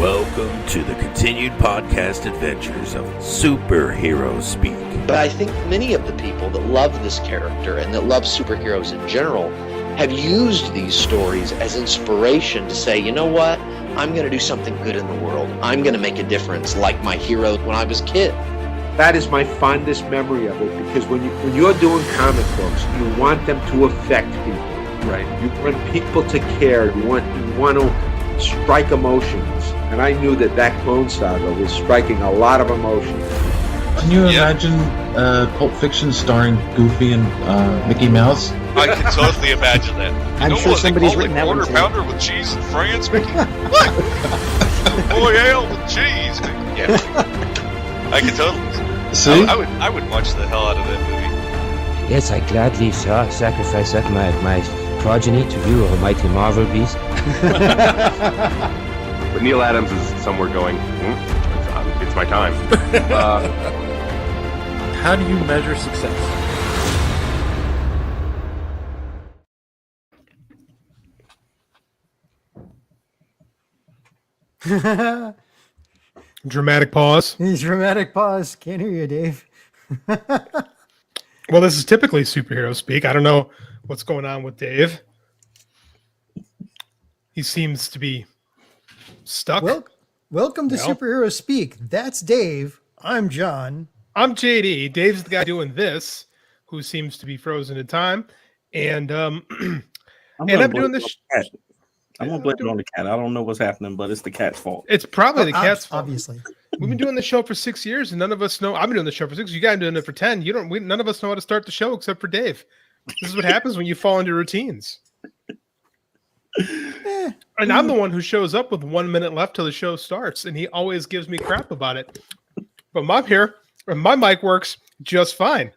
Welcome to the continued podcast adventures of Superhero Speak. But I think many of the people that love this character and that love superheroes in general have used these stories as inspiration to say, you know what? I'm going to do something good in the world. I'm going to make a difference like my hero when I was a kid. That is my fondest memory of it, because when you're doing comic books, you want them to affect people. Right. You want people to care. You want to strike emotions. And I knew that Clone Saga was striking a lot of emotions. Can you imagine Pulp Fiction starring Goofy and Mickey Mouse? I can totally imagine that. I'm sure somebody's written that one quarter too. pounder with cheese in France, Mickey. What? Royale with cheese. Yeah, I can totally. See? I would watch the hell out of that movie. Yes, I gladly sacrifice that my progeny to you, almighty Marvel beast. But Neil Adams is somewhere going, it's my time. How do you measure success? Dramatic pause. Dramatic pause. Can't hear you, Dave. Well, this is typically superhero speak. I don't know what's going on with Dave. He seems to be stuck. Welcome to Superhero Speak. That's Dave. I'm John. I'm JD. Dave's the guy doing this, who seems to be frozen in time. And I'm doing this. I'm gonna blame it on the cat. I don't know what's happening, but it's the cat's fault. It's probably the cat's fault. Obviously. We've been doing the show for 6 years, and none of us know. I've been doing the show for 6. You guys are doing it for 10. None of us know how to start the show except for Dave. This is what happens when you fall into routines. And I'm the one who shows up with 1 minute left till the show starts, and he always gives me crap about it. But I'm here, and my mic works just fine.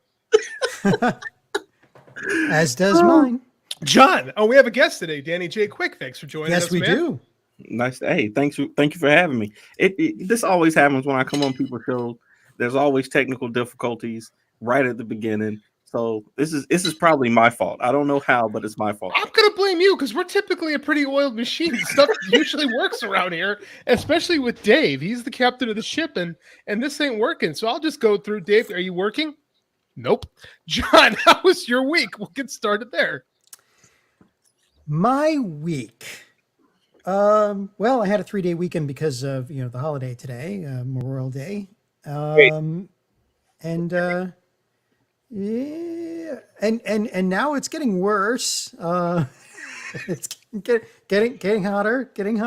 As does mine. John, we have a guest today, Danny J. Quick. Thanks for joining us. Yes, we do. Nice. Hey, thank you for having me. This always happens when I come on people's shows. There's always technical difficulties right at the beginning. So this is probably my fault. I don't know how, but it's my fault. I'm gonna blame you because we're typically a pretty oiled machine. Stuff usually works around here, especially with Dave. He's the captain of the ship, and this ain't working. So I'll just go through. Dave, are you working? Nope. John, how was your week? We'll get started there. My week. Well, I had a 3-day weekend because of the holiday today, Memorial Day. Yeah, and now it's getting worse. It's getting hotter. It's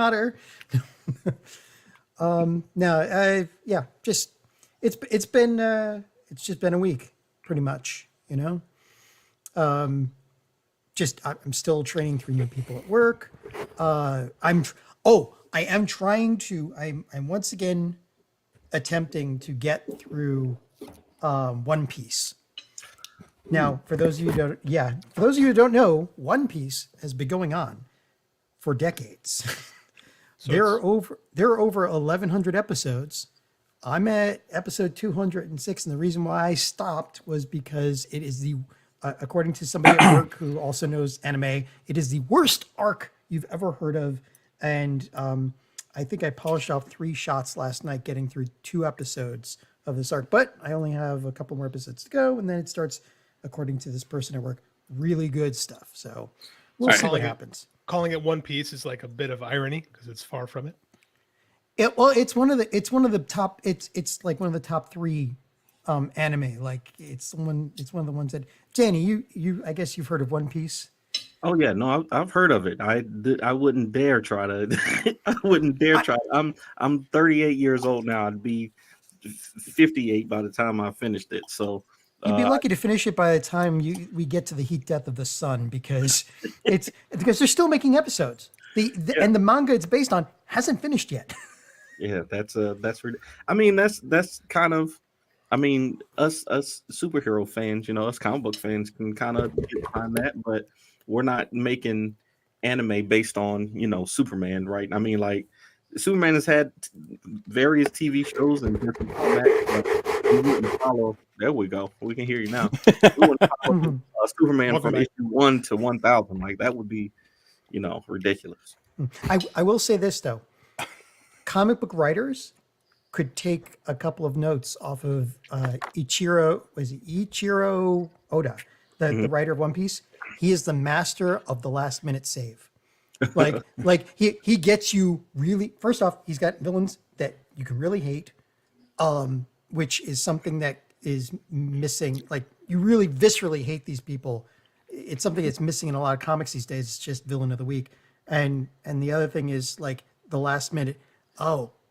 just been a week, pretty much. I'm still training 3 new people at work. I'm once again attempting to get through One Piece. Now, for those of you who don't know, One Piece has been going on for decades. So there are over 1,100 episodes. I'm at episode 206, and the reason why I stopped was because it is according to somebody at work who also knows anime, it is the worst arc you've ever heard of. And I think I polished off 3 shots last night getting through 2 episodes of this arc. But I only have a couple more episodes to go, and then it starts, according to this person at work, really good stuff. So we'll see what happens. Calling it One Piece is like a bit of irony because it's far from it. It's one of the top. It's like one of the top 3 anime. Like it's one of the ones that Danny, you I guess you've heard of One Piece. Oh yeah, no, I've heard of it. I wouldn't dare try to. I wouldn't dare try. I'm 38 years old now. I'd be 58 by the time I finished it. So you'd be lucky to finish it by the time we get to the heat death of the sun, because they're still making episodes. And the manga it's based on hasn't finished yet. Yeah, that's I mean, that's kind of. I mean, us superhero fans, us comic book fans can kind of get behind that, but we're not making anime based on, Superman, right? I mean, like, Superman has had various TV shows and different formats, but we wouldn't follow. There we go. We can hear you now. We wouldn't follow Superman from issue 1 to 1,000. Like, that would be, ridiculous. I will say this, though. comic book writers could take a couple of notes off of Ichiro Oda, the writer of One Piece. He is the master of the last minute save. Like he gets you really. First off, he's got villains that you can really hate, which is something that is missing. Like you really viscerally hate these people. It's something that's missing in a lot of comics these days. It's just villain of the week. And the other thing is like the last minute.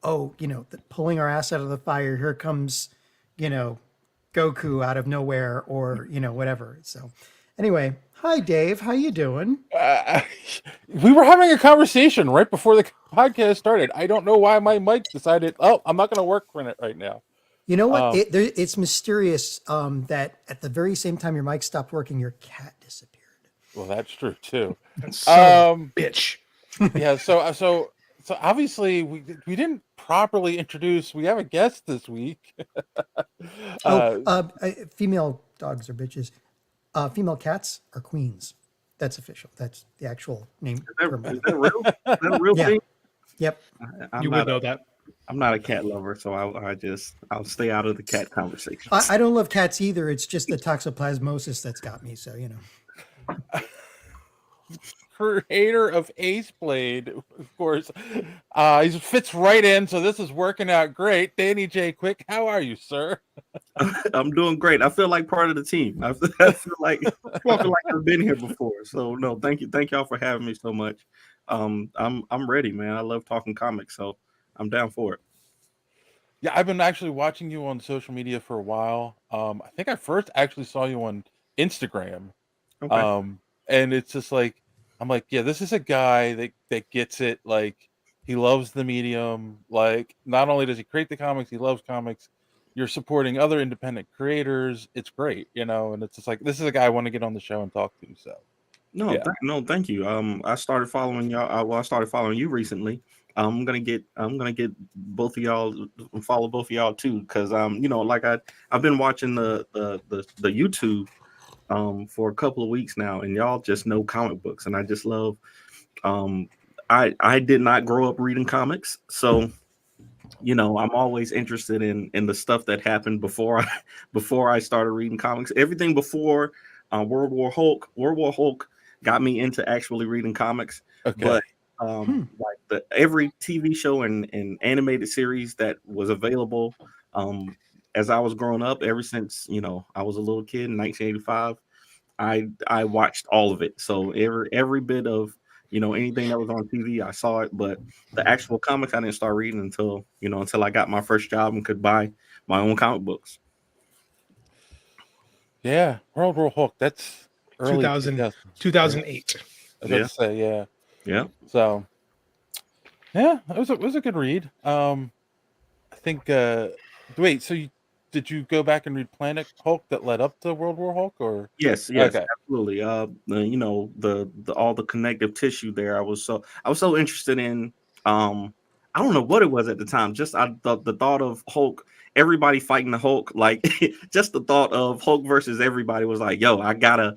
Pulling our ass out of the fire. Here comes, Goku out of nowhere, or whatever. So, anyway, hi Dave, how you doing? We were having a conversation right before the podcast started. I don't know why my mic decided. Oh, I'm not going to work on it right now. You know what? It's mysterious that at the very same time your mic stopped working, your cat disappeared. Well, that's true too. Bitch. Yeah. So obviously we didn't properly introduce. We have a guest this week. Female dogs are bitches. Female cats are queens. That's official. That's the actual name. Is that real? Is that a real thing? Yep. You would know that. I'm not a cat lover, so I'll stay out of the cat conversation. I don't love cats either. It's just the toxoplasmosis that's got me. So Creator of Aceblade, of course. He fits right in, so this is working out great. Danny J. Quick, how are you, sir? I'm doing great. I feel like part of the team. I feel like I've been here before. So no, thank y'all for having me so much. I'm ready, man. I love talking comics, so I'm down for it. Yeah, I've been actually watching you on social media for a while. I think I first actually saw you on Instagram. Okay. And it's just like, I'm like, yeah, this is a guy that gets it. Like, he loves the medium. Like, not only does he create the comics, he loves comics. You're supporting other independent creators. It's great, and it's just like, this is a guy I want to get on the show and talk to. So, thank you. I started following y'all. I started following you recently. I'm gonna get both of y'all, follow both of y'all too, because like I've been watching the YouTube for a couple of weeks now, and y'all just know comic books, and I just love. I did not grow up reading comics, so I'm always interested in the stuff that happened before I started reading comics. Everything before World War Hulk got me into actually reading comics. Okay. But like every TV show and animated series that was available as I was growing up, ever since I was a little kid in 1985, I watched all of it. So every bit of anything that was on TV, I saw it. But the actual comics I didn't start reading until I got my first job and could buy my own comic books. Yeah, World War Hulk. That's early 2008. I was about to say, yeah. Yeah. So, yeah, it was a good read. I think. Wait, so did you go back and read Planet Hulk that led up to World War Hulk, or? Yes, Okay. absolutely. The all the connective tissue there. I was so interested in. I don't know what it was at the time. Just the thought of Hulk, everybody fighting the Hulk, like just the thought of Hulk versus everybody was like, yo, I gotta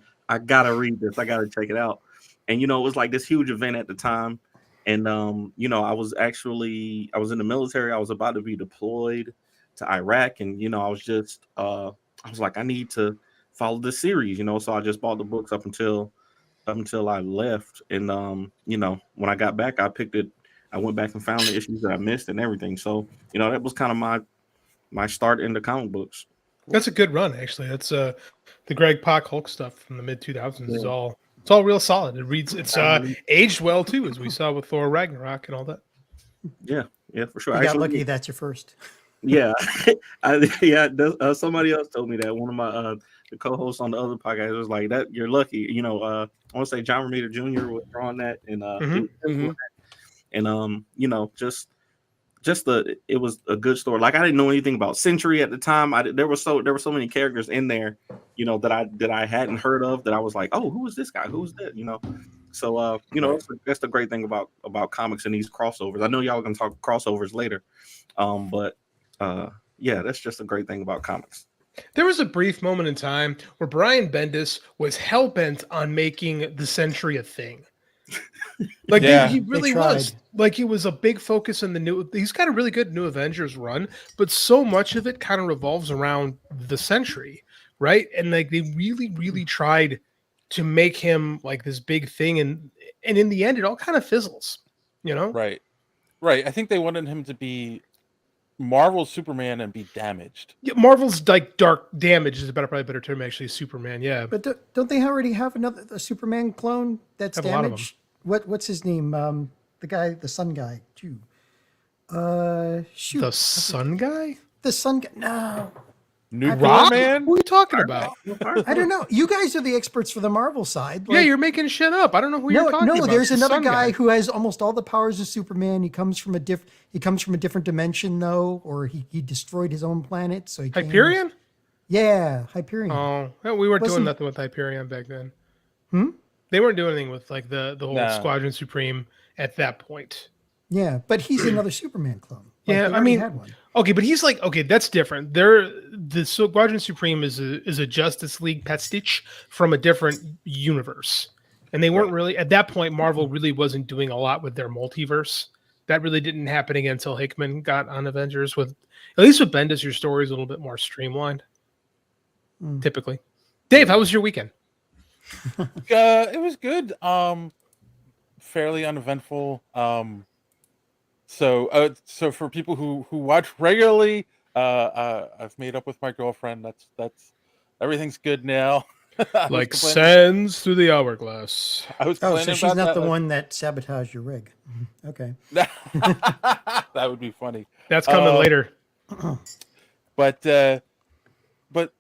read this. I gotta check it out. And it was like this huge event at the time. And I was in the military. I was about to be deployed to Iraq, and I was like, I need to follow this series, so I just bought the books up until I left. And when I got back, I went back and found the issues that I missed and everything. So that was kind of my start into comic books. That's a good run, actually. That's the Greg Pak Hulk stuff from the mid 2000s is all. It's all real solid. It reads. It's aged well too, as we saw with Thor Ragnarok and all that. Yeah, for sure. You got lucky. That's your first. Yeah, somebody else told me that. One of my the co-hosts on the other podcast was like, "That you're lucky." I want to say John Romita Jr. was drawing that, and it was a good story. Like, I didn't know anything about Century at the time. There were so many characters in there, that I hadn't heard of, that I was like, oh, who is this guy? Who's that? So that's the great thing about comics and these crossovers. I know y'all are gonna talk crossovers later, but that's just a great thing about comics. There was a brief moment in time where Brian Bendis was hell-bent on making the Century a thing. Like, he really was. like it was a big focus in the new. He's got a really good New Avengers run, but so much of it kind of revolves around the Sentry, right? And like they really, really tried to make him like this big thing, and in the end, it all kind of fizzles, you know? Right. I think they wanted him to be Marvel's Superman and be damaged. Yeah, Marvel's like Dark Damage is probably a better term, actually. Superman, yeah. But don't they already have a Superman clone that's Have a lot of damaged? What's his name? The guy, the Sun guy. Shoot. The Sun guy? The Sun guy. No. Rock? Man? Who are you talking about? I don't know. You guys are the experts for the Marvel side. Yeah, you're making shit up. I don't know who you're talking about. No, there's The another Sun guy who has almost all the powers of Superman. He comes from a different dimension, though, or he destroyed his own planet. So Hyperion? Yeah, Hyperion. Oh, well, we weren't doing nothing with Hyperion back then. They weren't doing anything with like the whole Squadron Supreme at that point. Yeah, but he's another Superman clone. Like, yeah, they I mean, had one. Okay, but he's like, okay, that's different. The Squadron Supreme is a Justice League pastiche from a different universe, and they weren't really at that point. Marvel really wasn't doing a lot with their multiverse. That really didn't happen again until Hickman got on Avengers. With at least with Bendis, your story is a little bit more streamlined. Typically, Dave, how was your weekend? It was good. Fairly uneventful. So for people who watch regularly, I've made up with my girlfriend. That's everything's good now. Like sands through the hourglass. I was so she's not the one that sabotaged your rig. Okay. That would be funny. That's coming later. But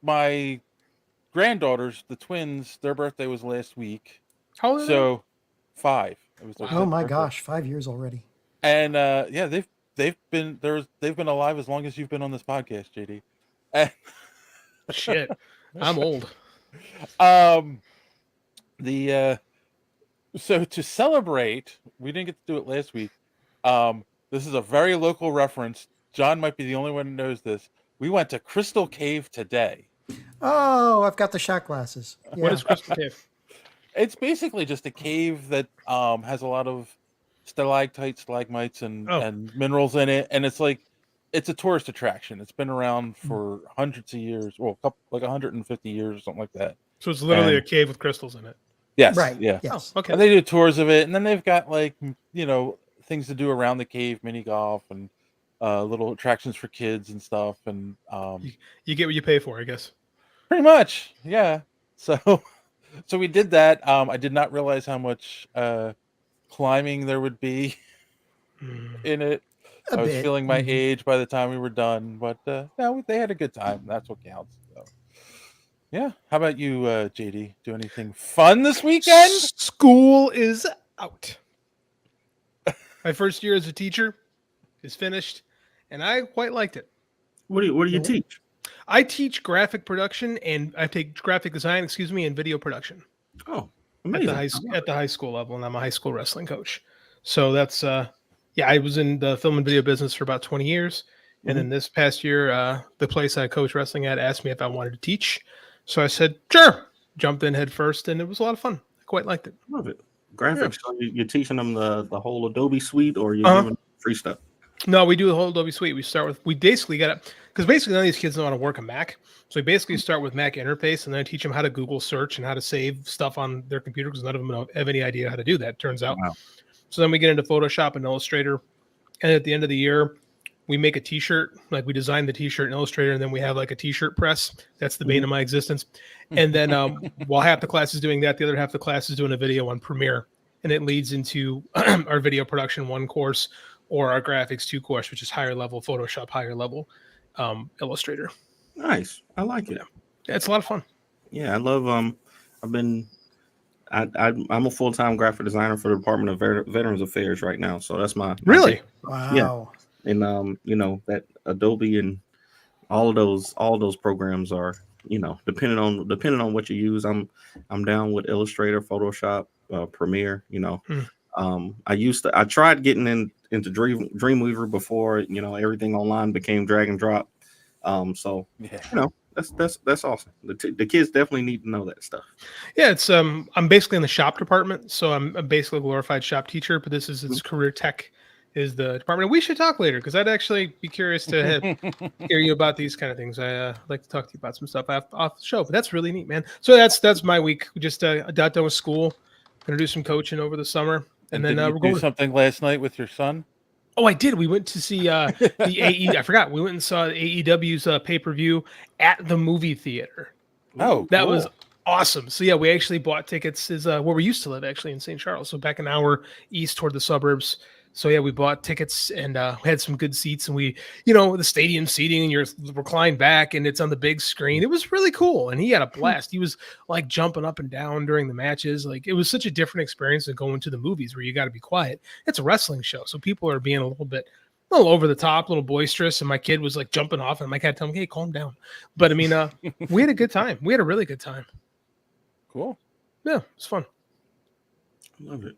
my granddaughters, the twins, their birthday was last week. How old are so 5. It was oh my gosh, 5 years already. And yeah, they've been alive as long as you've been on this podcast, JD. And shit, I'm old. So to celebrate, we didn't get to do it last week. This is a very local reference. John might be the only one who knows this. We went to Crystal Cave today. Oh, I've got the shot glasses. Yeah. What is Crystal Cave? It's basically just a cave that has a lot of stalactites, stalagmites, and minerals in it, and it's a tourist attraction. It's been around for hundreds of years, well, like 150 years or something like that. So it's literally a cave with crystals in it. Yes, right. Yeah. Yes. Oh, okay. And they do tours of it, and then they've got things to do around the cave, mini golf, and little attractions for kids and stuff. And you get what you pay for, I guess. Pretty much, yeah. So we did that. I did not realize how much climbing there would be in it. I was feeling my age by the time we were done, but no, they had a good time. That's what counts. So. Yeah. How about you, JD? Do anything fun this weekend? School is out. My first year as a teacher is finished, and I quite liked it. What do you teach? I teach graphic production, and I take graphic design, and video production. Oh, amazing! At the high school level, and I'm a high school wrestling coach. So that's I was in the film and video business for about 20 years, and then this past year, the place I coach wrestling at asked me if I wanted to teach. So I said sure. Jumped in head first, and it was a lot of fun. I quite liked it. Love it. Graphics. So you're teaching them the whole Adobe suite, or you're giving free stuff? No, we do the whole Adobe suite. We basically got it because basically none of these kids know how to work a Mac. So we basically start with Mac interface, and then I teach them how to Google search and how to save stuff on their computer because none of them have any idea how to do that, turns out. Wow. So then we get into Photoshop and Illustrator, and at the end of the year, we make a T-shirt. Like we design the T-shirt in Illustrator, and then we have like a T-shirt press. That's the bane of my existence. And then while half the class is doing that, the other half of the class is doing a video on Premiere, and it leads into our video production 1 course or our graphics 2 course, which is higher level Photoshop, higher level Illustrator. Nice. I like it. Yeah, it's a lot of fun. Yeah, I love. I'm a full-time graphic designer for the Department of Veterans Affairs right now. So that's my really wow. Yeah, and that Adobe and all of those programs are depending on what you use. I'm down with Illustrator, Photoshop, Premiere. I tried getting into Dreamweaver before everything online became drag and drop. So that's awesome. The kids definitely need to know that stuff. Yeah, it's I'm basically in the shop department, so I'm basically a glorified shop teacher, but this is its career tech is the department. And we should talk later because I'd actually be curious to hear you about these kind of things. I like to talk to you about some stuff off the show, but that's really neat, man. So that's my week. We just got done with school. Gonna do some coaching over the summer, and then did you we're do going something last night with your son. Oh, I did. We went to see the AE. I forgot. We went and saw AEW's pay-per-view at the movie theater. Oh, that cool. was awesome. So yeah, we actually bought tickets. Is where we used to live, actually, in St. Charles. So back an hour east toward the suburbs. So yeah, we bought tickets and had some good seats. And we, the stadium seating, and you're reclined back, and it's on the big screen. It was really cool, and he had a blast. He was like jumping up and down during the matches. Like it was such a different experience than going to the movies where you got to be quiet. It's a wrestling show, so people are being a little over the top, a little boisterous. And my kid was like jumping off, and my cat telling me, "Hey, calm down." But I mean, we had a good time. We had a really good time. Cool. Yeah, it's fun. Love it.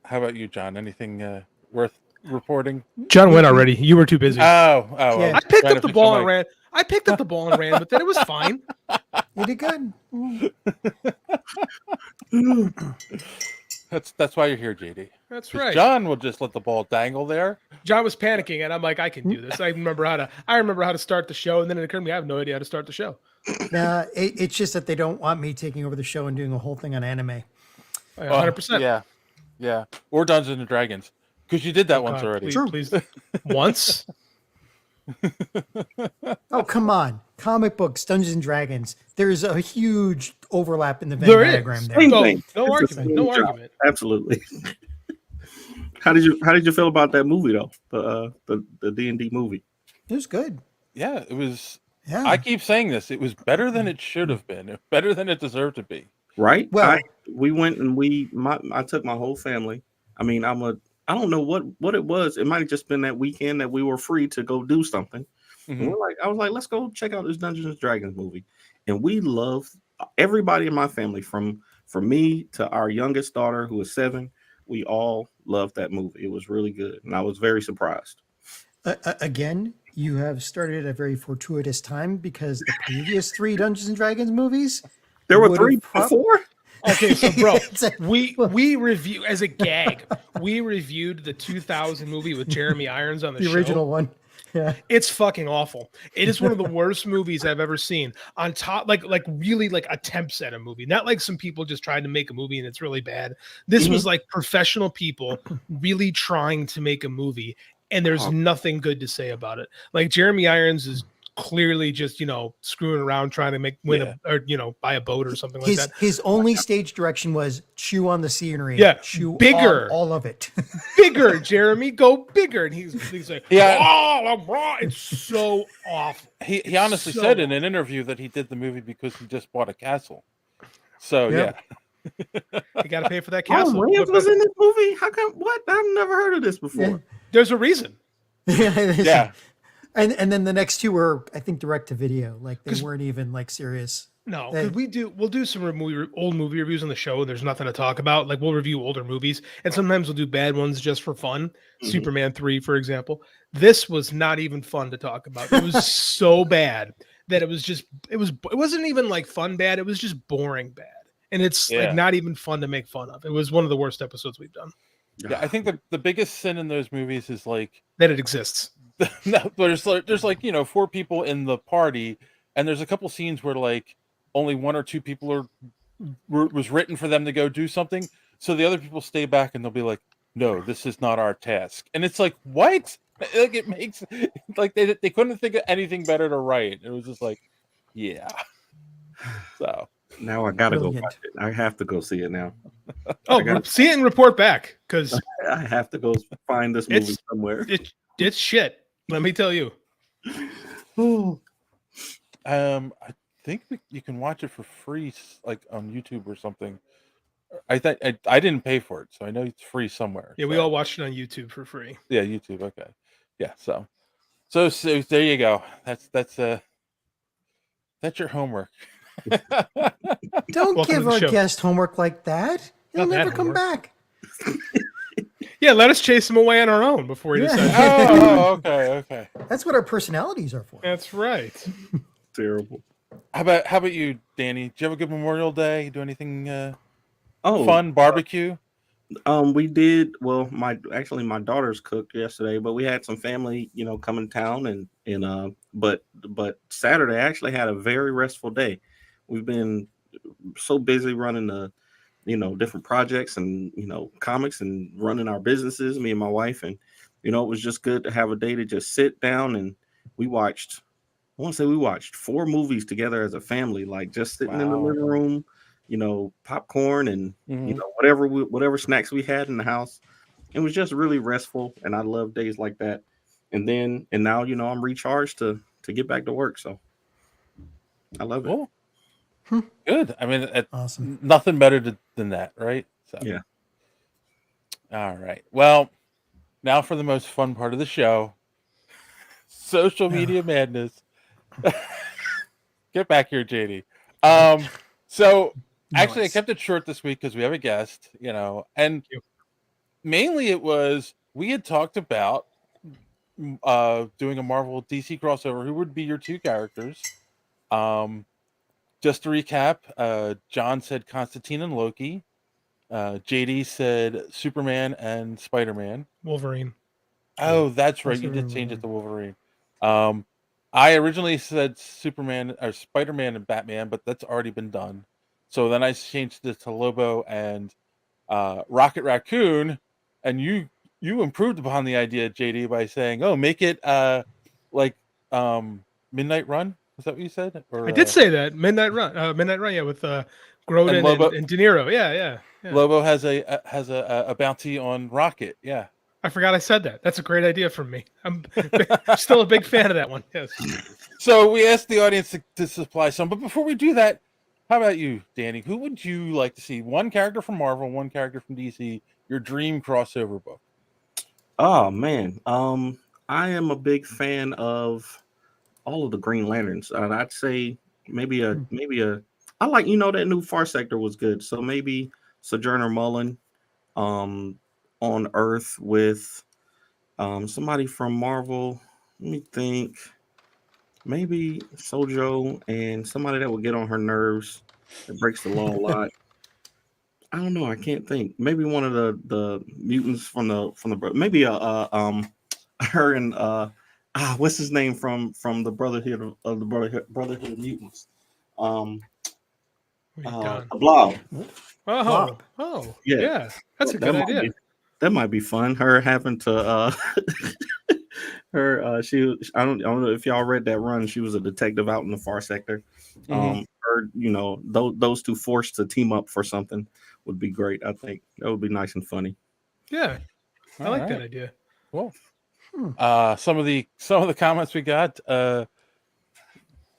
How about you, John? Anything worth reporting? John went already. You were too busy. Yeah. I picked up the ball and ran. But then it was fine. You did good. That's why you're here, JD. That's right. John will just let the ball dangle there. John was panicking, and I'm like, I can do this. I remember how to start the show, and then it occurred to me I have no idea how to start the show. It's just that they don't want me taking over the show and doing a whole thing on anime. 100%. Yeah. Or Dungeons and Dragons, because you did that once already. Please. Once. Oh, come on. Comic books, Dungeons and Dragons. There's a huge overlap in the Venn diagram there. No argument. Absolutely. How did you feel about that movie though? The D&D movie. It was good. Yeah, it was. Yeah. I keep saying this. It was better than it should have been. Better than it deserved to be. Right? Well, we went and I took my whole family. I mean, I don't know what it was. It might have just been that weekend that we were free to go do something. Mm-hmm. And I was like, let's go check out this Dungeons and Dragons movie. And we loved everybody in my family, from me to our youngest daughter who is 7. We all loved that movie. It was really good, and I was very surprised. Again, you have started at a very fortuitous time, because the previous 3 Dungeons and Dragons movies, there were 3 before. Okay, so bro, we review as a gag. We reviewed the 2000 movie with Jeremy Irons on the show. Original one. Yeah, it's fucking awful. It is one of the worst movies I've ever seen. On top, like really like attempts at a movie, not like some people just tried to make a movie and it's really bad. This was like professional people really trying to make a movie, and there's nothing good to say about it. Like Jeremy Irons is clearly just screwing around trying to buy a boat or something like that. His only stage direction was chew on the scenery. Yeah, chew bigger, all of it. Bigger, Jeremy, go bigger. And he's like, I'm raw. It's so awful. He honestly said in an interview that he did the movie because he just bought a castle. So yeah. You got to pay for that castle. Williams was in this movie. How come? What? I've never heard of this before. Yeah. There's a reason. Yeah. And then the next 2 were, I think, direct to video. Like they weren't even like serious. No, because we'll do some old movie reviews on the show. There's nothing to talk about. Like we'll review older movies, and sometimes we'll do bad ones just for fun. Mm-hmm. Superman 3, for example. This was not even fun to talk about. It was so bad that it wasn't even like fun bad. It was just boring bad, and it's like not even fun to make fun of. It was one of the worst episodes we've done. Yeah, I think the biggest sin in those movies is like that it exists. No, there's 4 people in the party, and there's a couple scenes where like only 1 or 2 people was written for them to go do something, so the other people stay back and they'll be like, no, this is not our task. And it's like, what? Like it makes like they couldn't think of anything better to write. It was just like, yeah. So now I gotta go watch it. I have to go see it now. See it and report back, because I have to go find this movie somewhere. It's shit. Let me tell you. I think you can watch it for free, like on YouTube or something. I didn't pay for it, so I know it's free somewhere. Yeah, we all watched it on YouTube for free. Yeah, YouTube. Okay. Yeah. So there you go. That's your homework. Don't give our guest homework like that. He'll never come back. Yeah, let us chase him away on our own before he decides. Okay. That's what our personalities are for. That's right. Terrible. How about you, Danny? Did you have a good Memorial Day? Do anything fun? Barbecue? We did well. My daughters cooked yesterday, but we had some family, come in town, but Saturday I actually had a very restful day. We've been so busy running the different projects and comics and running our businesses, me and my wife, and it was just good to have a day to just sit down and we watched. I want to say we watched 4 movies together as a family, like just sitting in the Wow. living room, popcorn and Mhm. whatever snacks we had in the house. It was just really restful, and I love days like that. And now I'm recharged to get back to work, so I love it. Cool. Good. I mean, Awesome. nothing better than that, right? So. Yeah. All right. Well, now for the most fun part of the show, social media madness. Get back here, JD. So actually, I kept it short this week because we have a guest, and mainly it was we had talked about doing a Marvel DC crossover. Who would be your 2 characters? Just to recap, John said Constantine and Loki. JD said Superman and Spider-Man. Wolverine. Oh, that's right. You did change it to Wolverine. I originally said Superman or Spider-Man and Batman, but that's already been done. So then I changed it to Lobo and Rocket Raccoon, and you improved upon the idea, JD, by saying, "Oh, make it like Midnight Run." Was that what you said? Or, I did say that Midnight Run, yeah, with Grodin and De Niro, yeah. Lobo has a bounty on Rocket, yeah. I forgot I said that. That's a great idea from me. I'm still a big fan of that one. Yes. So we asked the audience to supply some, but before we do that, how about you, Danny? Who would you like to see? One character from Marvel, one character from DC. Your dream crossover book. Oh man, I am a big fan of all of the Green Lanterns. I'd say maybe a I like that new Far Sector was good. So maybe Sojourner Mullen, on Earth with somebody from Marvel. Let me think. Maybe Sojo and somebody that would get on her nerves, that breaks the law a lot. I don't know. I can't think. Maybe one of the mutants from the maybe her and what's his name from the Brotherhood of the Brotherhood of Mutants. The Blob. Oh, yeah. That's a good idea. That might be fun. Her having to I don't know if y'all read that run. She was a detective out in the Far Sector. Her, those 2 forced to team up for something would be great. I think that would be nice and funny. Yeah, I like that idea. Cool. Some of the comments we got.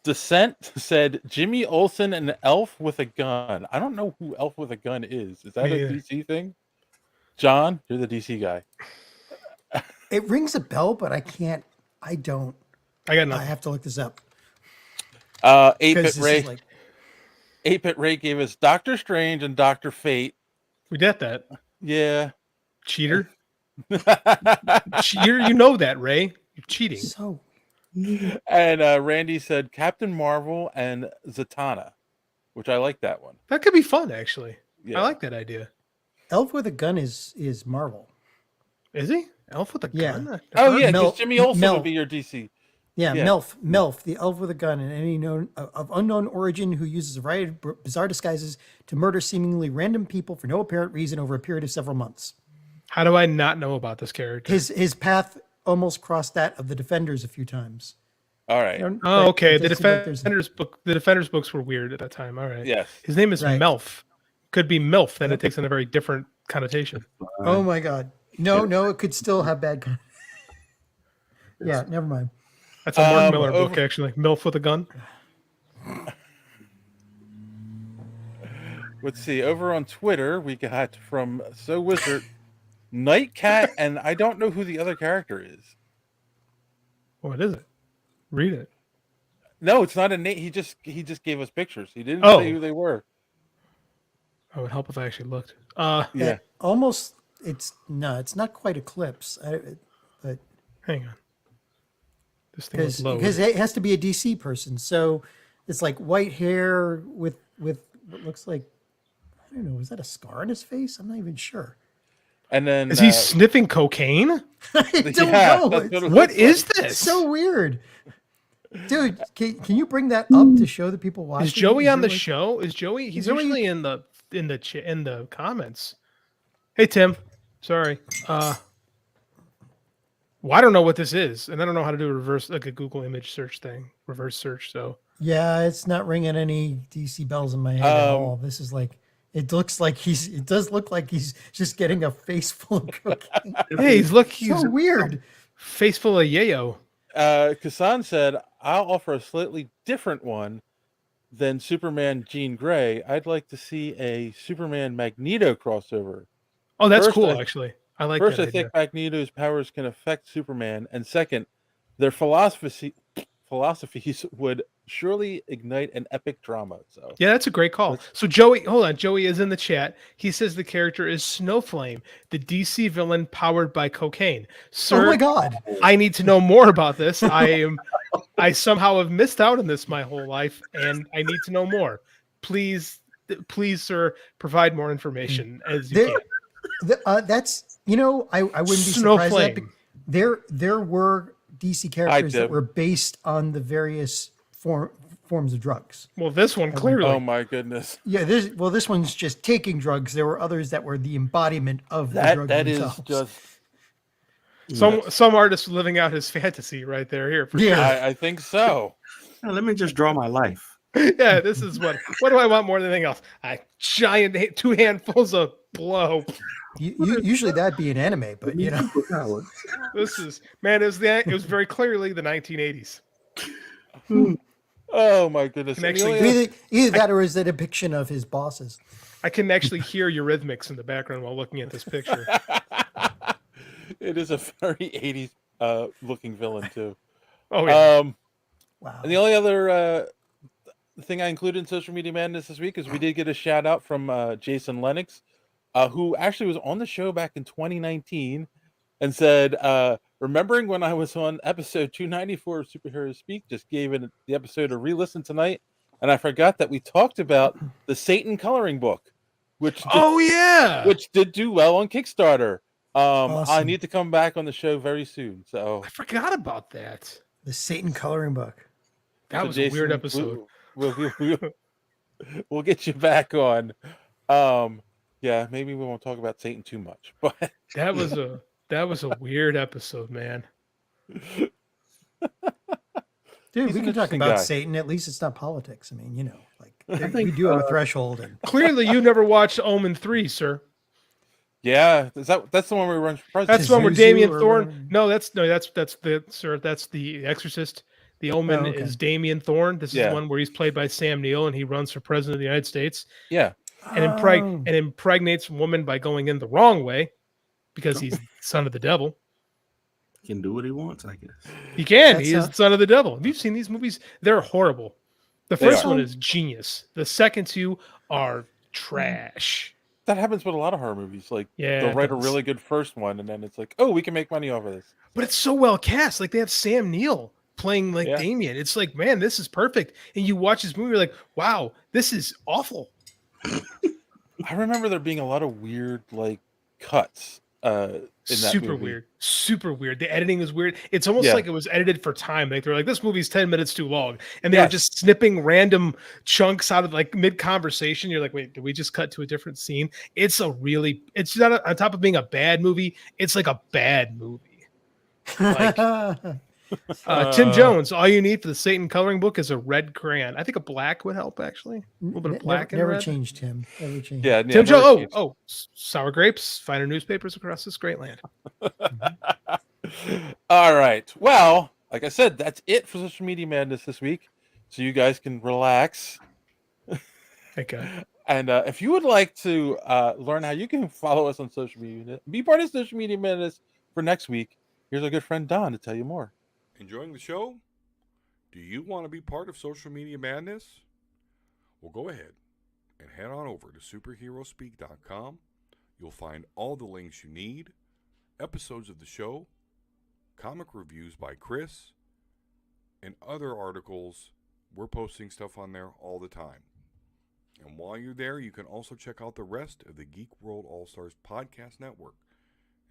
Descent said Jimmy Olsen and Elf with a gun. I don't know who Elf with a gun is. Is that a DC thing? John, you're the DC guy. It rings a bell, but I can't. I don't. I got nothing. I have to look this up. 8-Bit Ray. 8-Bit Ray gave us Doctor Strange and Dr. Fate. We got that. Yeah. Cheater. Cheater, you know that, Ray. You're cheating. So. And Randy said Captain Marvel and Zatanna, which I like that one. That could be fun, actually. Yeah. I like that idea. Elf with a gun is Marvel. Is he? Elf with a gun? Oh, yeah, because Jimmy Olsen would be your DC. Yeah, Melf, the elf with a gun, and any known of unknown origin who uses a variety of bizarre disguises to murder seemingly random people for no apparent reason over a period of several months. How do I not know about this character? His path almost crossed that of the Defenders a few times. All right. Oh, okay. The Defenders books were weird at that time. All right. Yes. His name is Melf. Could be MILF, then it takes on a very different connotation. Oh my God. No, it could still have bad. Yeah, never mind. That's a Mark Miller book, actually. MILF with a gun. Let's see. Over on Twitter, we got from So Wizard, Nightcat, and I don't know who the other character is. What is it? Read it. No, it's not a name. He just gave us pictures. He didn't say who they were. Oh, it would help if I actually looked. Yeah. Almost. It's not quite Eclipse. But hang on. This thing is low. Because it has to be a DC person. So it's like white hair with what looks like, I don't know, is that a scar on his face? I'm not even sure. And then Is he sniffing cocaine? I don't Yeah, know. that's It's what it What looks is like. this? so weird. Dude, can you bring that up to show the people watching? Is Joey on there, the show? Is Joey? He's Joey- usually in the comments. Hey Tim, sorry. Well, I don't know what this is, and I don't know how to do a reverse, like a Google image search thing, reverse search. So Yeah, it's not ringing any DC bells in my head at all. This is like, it does look like he's just getting a face full of cocaine. hey, he's So weird. face full of yayo. Kasan said, I'll offer a slightly different one than Superman Jean Grey. I'd like to see a Superman Magneto crossover. Oh, that's First, cool. Actually, I like First, that I think idea. Magneto's powers can affect Superman, and second, their philosophies would surely ignite an epic drama. So Yeah, that's a great call. So Joey, hold on. Joey is in the chat. He says the character is Snowflame, the DC villain powered by cocaine. Sir, Oh my God. I need to know more about this. I somehow have missed out on this my whole life, and I need to know more. Please, sir, provide more information as you can. That's, I wouldn't be surprised at that. Snowflame. There were DC characters that were based on the various forms of drugs. Well, this one clearly. Oh my goodness. Yeah, this one's just taking drugs. There were others that were the embodiment of the drugs themselves. Is just some artist living out his fantasy right there. Here, for sure. I think so. Let me just draw my life. Yeah, this is what do I want more than anything else? A giant 2 handfuls of blow. Usually that'd be an anime, but This is, man, it was very clearly the 1980s. Oh my goodness. Can actually, either that or is it a depiction of his bosses? I can actually hear Eurythmics in the background while looking at this picture. It is a very 80s looking villain too. Oh yeah. Wow. And the only other thing I included in Social Media Madness this week is we did get a shout out from Jason Lennox, who actually was on the show back in 2019 and said, remembering when I was on episode 294 of Superheroes Speak, just gave it the episode a re-listen tonight, and I forgot that we talked about the Satan coloring book, which did do well on Kickstarter. Awesome. I need to come back on the show very soon. So I forgot about that. The Satan coloring book. That was Jason, a weird episode. We'll get you back on. Yeah, maybe we won't talk about Satan too much, but that was a weird episode, man. Dude, we can talk about Satan. At least it's not politics. I mean, we do have a threshold. And clearly, you never watched Omen 3, sir. Yeah, that's the one where we run for president. That's the one where Damien Thorne. No, that's the Exorcist. The Omen is Damien Thorne. This is the one where he's played by Sam Neill, and he runs for president of the United States. Yeah, and impregnates a woman by going in the wrong way, because he's son of the devil. He can do what he wants, I guess. He can. He is the son of the devil. Have you seen these movies? They're horrible. The first one is genius. The second two are trash. That happens with a lot of horror movies. Like, they'll write a really good first one, and then it's like, oh, we can make money off of this. But it's so well cast. Like, they have Sam Neill playing Damien. It's like, man, this is perfect. And you watch this movie, you're like, wow, this is awful. I remember there being a lot of weird, cuts. In that movie. Super weird. The editing is weird. It's almost like it was edited for time. Like they're like, this movie's 10 minutes too long, and they're just snipping random chunks out of mid conversation. You're like, wait, did we just cut to a different scene? It's not on top of being a bad movie. It's like a bad movie. Tim Jones, all you need for the Satan coloring book is a red crayon. I think a black would help, actually. A little bit of black. Never changed, Tim. Never changed. Yeah, Tim Jones. Sour grapes, finer newspapers across this great land. All right. Well, like I said, that's it for Social Media Madness this week. So you guys can relax. Okay. And if you would like to learn how you can follow us on social media, be part of Social Media Madness for next week, here's our good friend Don to tell you more. Enjoying the show? Do you want to be part of Social Media Madness? Well, go ahead and head on over to superheroespeak.com. You'll find all the links you need, episodes of the show, comic reviews by Chris, and other articles. We're posting stuff on there all the time. And while you're there, you can also check out the rest of the Geek World All-Stars podcast network.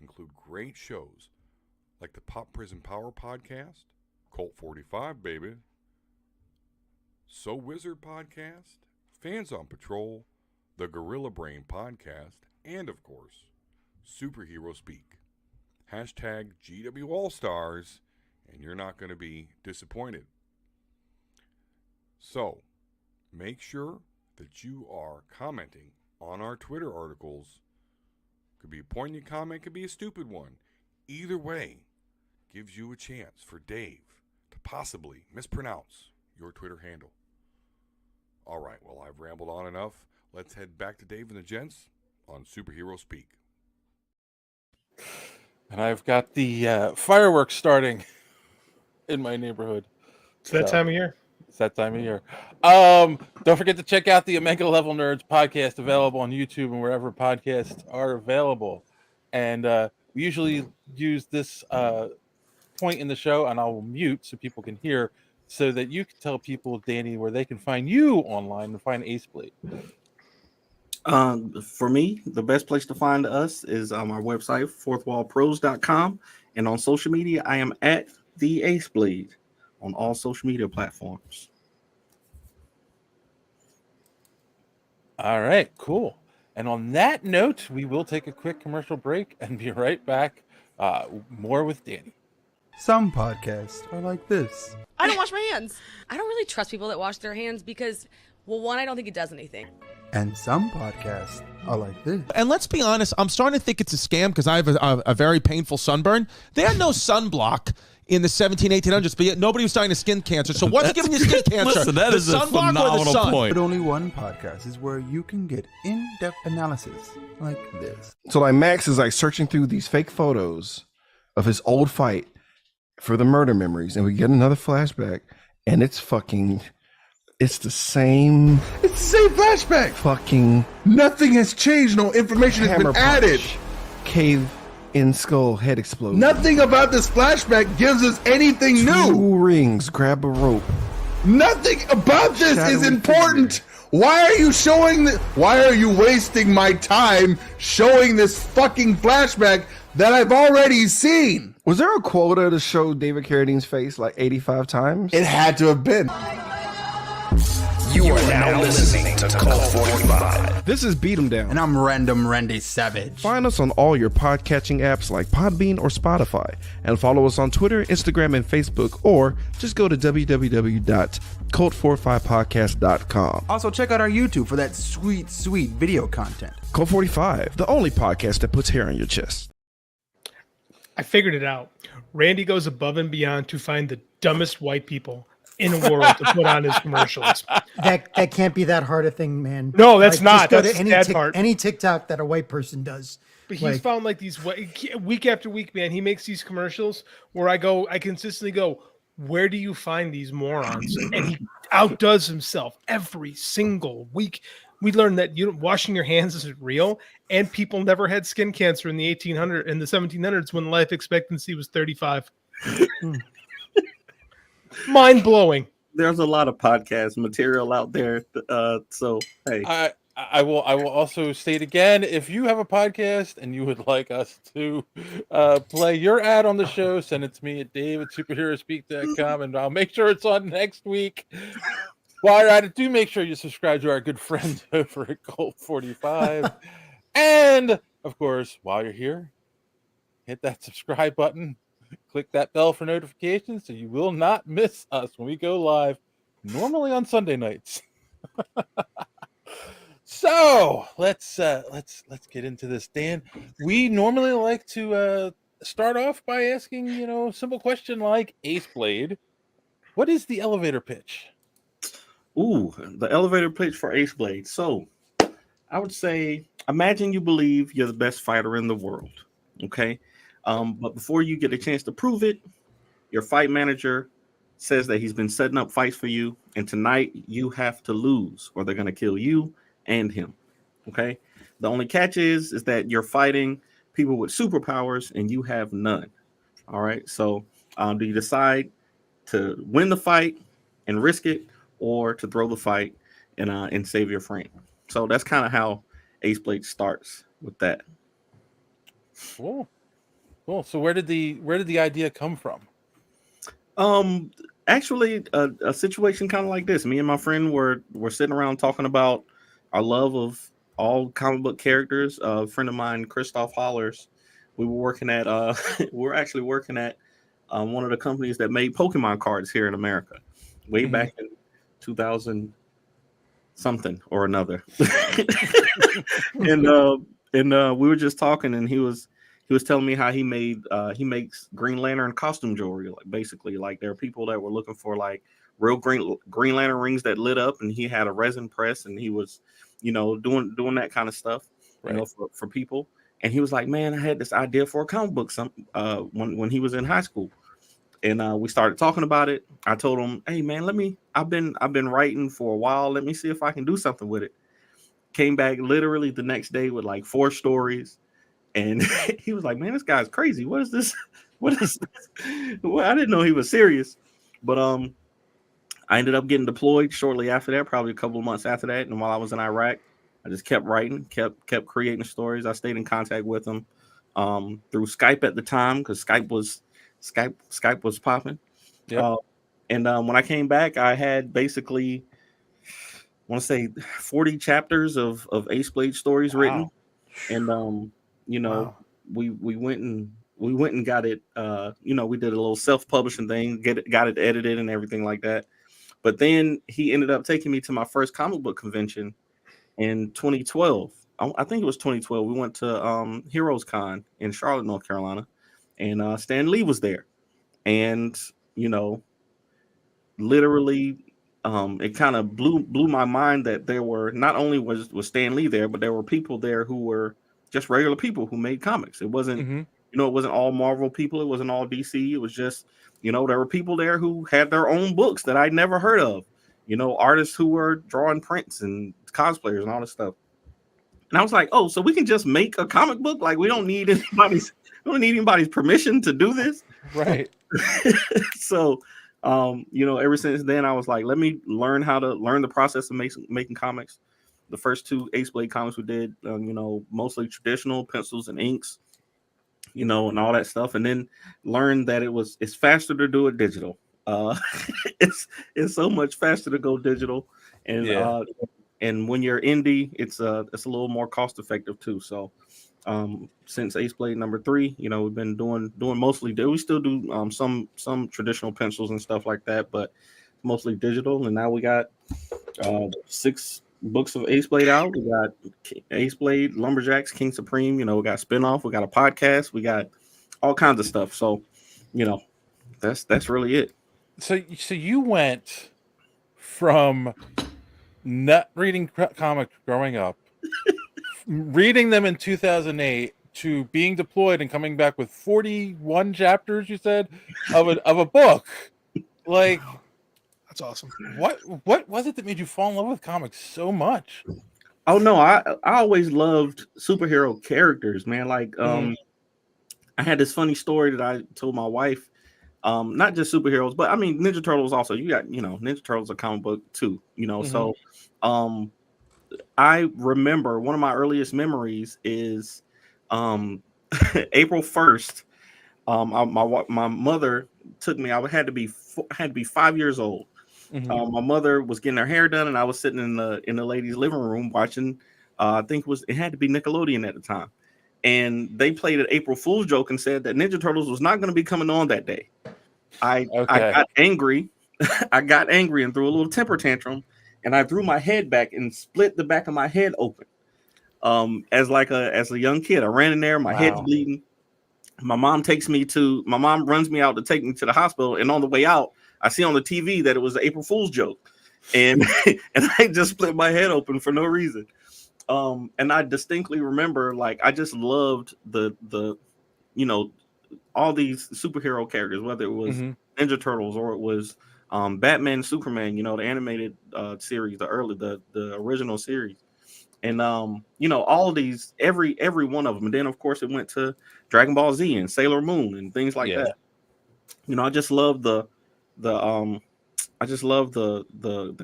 include great shows like the Pop Prison Power podcast, Colt 45, baby, So Wizard podcast, Fans on Patrol, the Gorilla Brain podcast, and of course, Superhero Speak. Hashtag GW All-Stars, and you're not going to be disappointed. So, make sure that you are commenting on our Twitter articles. Could be a poignant comment, could be a stupid one. Either way, gives you a chance for Dave to possibly mispronounce your Twitter handle. All right, well, I've rambled on enough. Let's head back to Dave and the gents on Superhero Speak. And I've got the fireworks starting in my neighborhood. It's that time of year. It's that time of year. Don't forget to check out the Omega Level Nerds podcast, available on YouTube and wherever podcasts are available. And we usually use this point in the show, and I'll mute so people can hear, so that you can tell people, Danny, where they can find you online and find Aceblade. For me, the best place to find us is our website, fourthwallpros.com. And on social media, I am at the Aceblade on all social media platforms. All right, cool. And on that note, we will take a quick commercial break and be right back. More with Danny. Some podcasts are like this. I don't wash my hands. I don't really trust people that wash their hands because, well, one, I don't think it does anything. And some podcasts are like this. And let's be honest, I'm starting to think it's a scam because I have a very painful sunburn. They had no sunblock in the 1800s, but yet nobody was dying of skin cancer. So what's giving you skin cancer? Listen, that is a phenomenal point. But only one podcast is where you can get in-depth analysis like this. So like Max is like searching through these fake photos of his old fight for the murder memories, and we get another flashback, and it's the same. It's the same flashback. Fucking nothing has changed. No information has been added. Cave in skull, head explosion. Nothing about this flashback gives us anything new. 2 rings, grab a rope. Nothing about this is important. Why are you showing why are you wasting my time showing this fucking flashback that I've already seen? Was there a quota to show David Carradine's face like 85 times? It had to have been. You are now listening to Colt 45. This is Beat 'em Down. And I'm Random Randy Savage. Find us on all your podcatching apps like Podbean or Spotify. And follow us on Twitter, Instagram, and Facebook. Or just go to www.cult45podcast.com. Also, check out our YouTube for that sweet, sweet video content. Colt 45, the only podcast that puts hair on your chest. I figured it out. Randy goes above and beyond to find the dumbest white people in the world to put on his commercials. That can't be that hard a thing, man. No, that's not. Just go That's to that hard. any TikTok that a white person does. But he's found like these week after week, man. He makes these commercials where I consistently go, where do you find these morons? And he outdoes himself every single week. We learned that washing your hands isn't real, and people never had skin cancer in the 1700s when life expectancy was 35. Mind blowing. There's a lot of podcast material out there. So hey, I will also state again, if you have a podcast and you would like us to play your ad on the show, send it to me at dave@superheroespeak.com, and I'll make sure it's on next week. While you're at it, do make sure you subscribe to our good friend over at Colt 45. And of course, while you're here, hit that subscribe button. Click that bell for notifications so you will not miss us when we go live, normally on Sunday nights. So let's get into this, Dan. We normally like to start off by asking, a simple question like Aceblade. What is the elevator pitch? Ooh, the elevator pitch for Aceblade. So I would say, imagine you believe you're the best fighter in the world. Okay. But before you get a chance to prove it, your fight manager says that he's been setting up fights for you, and tonight you have to lose or they're going to kill you and him. Okay. The only catch is that you're fighting people with superpowers and you have none. All right. So do you decide to win the fight and risk it, or to throw the fight and save your friend? So that's kind of how Aceblade starts with that. Cool. Cool. So where did the idea come from? Actually, a situation kind of like this. Me and my friend were sitting around talking about our love of all comic book characters. A friend of mine, Christoph Hollers, we were working at we were actually working at one of the companies that made Pokemon cards here in America, way back in 2000 something or another. and we were just talking, and he was telling me how he makes Green Lantern costume jewelry. Like basically, like there are people that were looking for like real Green Lantern rings that lit up, and he had a resin press, and he was, doing that kind of stuff, for people. And he was like, "Man, I had this idea for a comic book when he was in high school." And we started talking about it. I told him, "Hey man, I've been writing for a while. Let me see if I can do something with it." Came back literally the next day with like 4 stories. And he was like, "Man, this guy's crazy. What is this? What is this?" Well, I didn't know he was serious. But I ended up getting deployed shortly after that, probably a couple of months after that. And while I was in Iraq, I just kept writing, kept creating stories. I stayed in contact with him through Skype at the time, because Skype was popping. Yep. And when I came back, I had basically, I want to say 40 chapters of Aceblade stories written. And we went and got it. We did a little self-publishing thing, got it edited and everything like that. But then he ended up taking me to my first comic book convention in 2012. I think it was 2012. We went to Heroes Con in Charlotte, North Carolina, and Stan Lee was there. And literally, it kind of blew my mind that there were, not only was Stan Lee there, but there were people there who were just regular people who made comics. It wasn't, it wasn't all Marvel people. It wasn't all DC. It was just, there were people there who had their own books that I'd never heard of. Artists who were drawing prints and cosplayers and all this stuff. And I was like, oh, so we can just make a comic book? Like we don't need anybody's permission to do this. Right. So, ever since then, I was like, let me learn the process of making comics. The first 2 Aceblade comics we did, mostly traditional pencils and inks, and all that stuff. And then learned that it's faster to do it digital. It's so much faster to go digital. And and when you're indie, it's a little more cost effective too. So since Aceblade number 3, we've been doing mostly, we still do some traditional pencils and stuff like that, but mostly digital. And now we got 6 books of Aceblade out. We got Aceblade, Lumberjacks, King Supreme. We got spinoff. We got a podcast. We got all kinds of stuff. So, that's really it. So you went from not reading comics growing up, reading them in 2008, to being deployed and coming back with 41 chapters, you said, of a book. Like, that's awesome. What was it that made you fall in love with comics so much? Oh no, I always loved superhero characters, man. Like I had this funny story that I told my wife. Not just superheroes, but I mean Ninja Turtles also. You got, Ninja Turtles a comic book too, So I remember one of my earliest memories is April 1st. My mother took me. I had to be 5 years old. My mother was getting her hair done, and I was sitting in the ladies' living room watching. I think it had to be Nickelodeon at the time, and they played an April Fool's joke and said that Ninja Turtles was not going to be coming on that day. I got angry. I got angry and threw a little temper tantrum, and I threw my head back and split the back of my head open. As a young kid, I ran in there. My head's bleeding. My mom runs me out to take me to the hospital, and on the way out, I see on the TV that it was an April Fool's joke, and and I just split my head open for no reason. And I distinctly remember, like, I just loved the all these superhero characters, whether it was Ninja Turtles or it was Batman, Superman, the animated series, the original series. And all of these, every one of them. And then of course it went to Dragon Ball Z and Sailor Moon and things like that. I just love the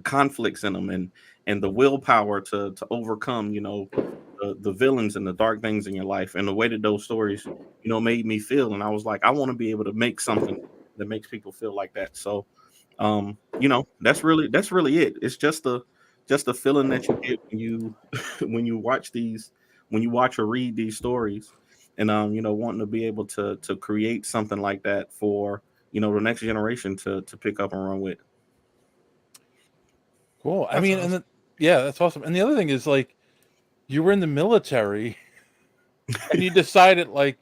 conflicts in them and the willpower to overcome, the villains and the dark things in your life, and the way that those stories, made me feel. And I was like, I want to be able to make something that makes people feel like that. So, that's really it. It's just the feeling that you get when you when you watch or read these stories, and wanting to be able to create something like that for the next generation to pick up and run with. Cool. That's awesome. And that's awesome. And the other thing is, like, you were in the military, and you decided like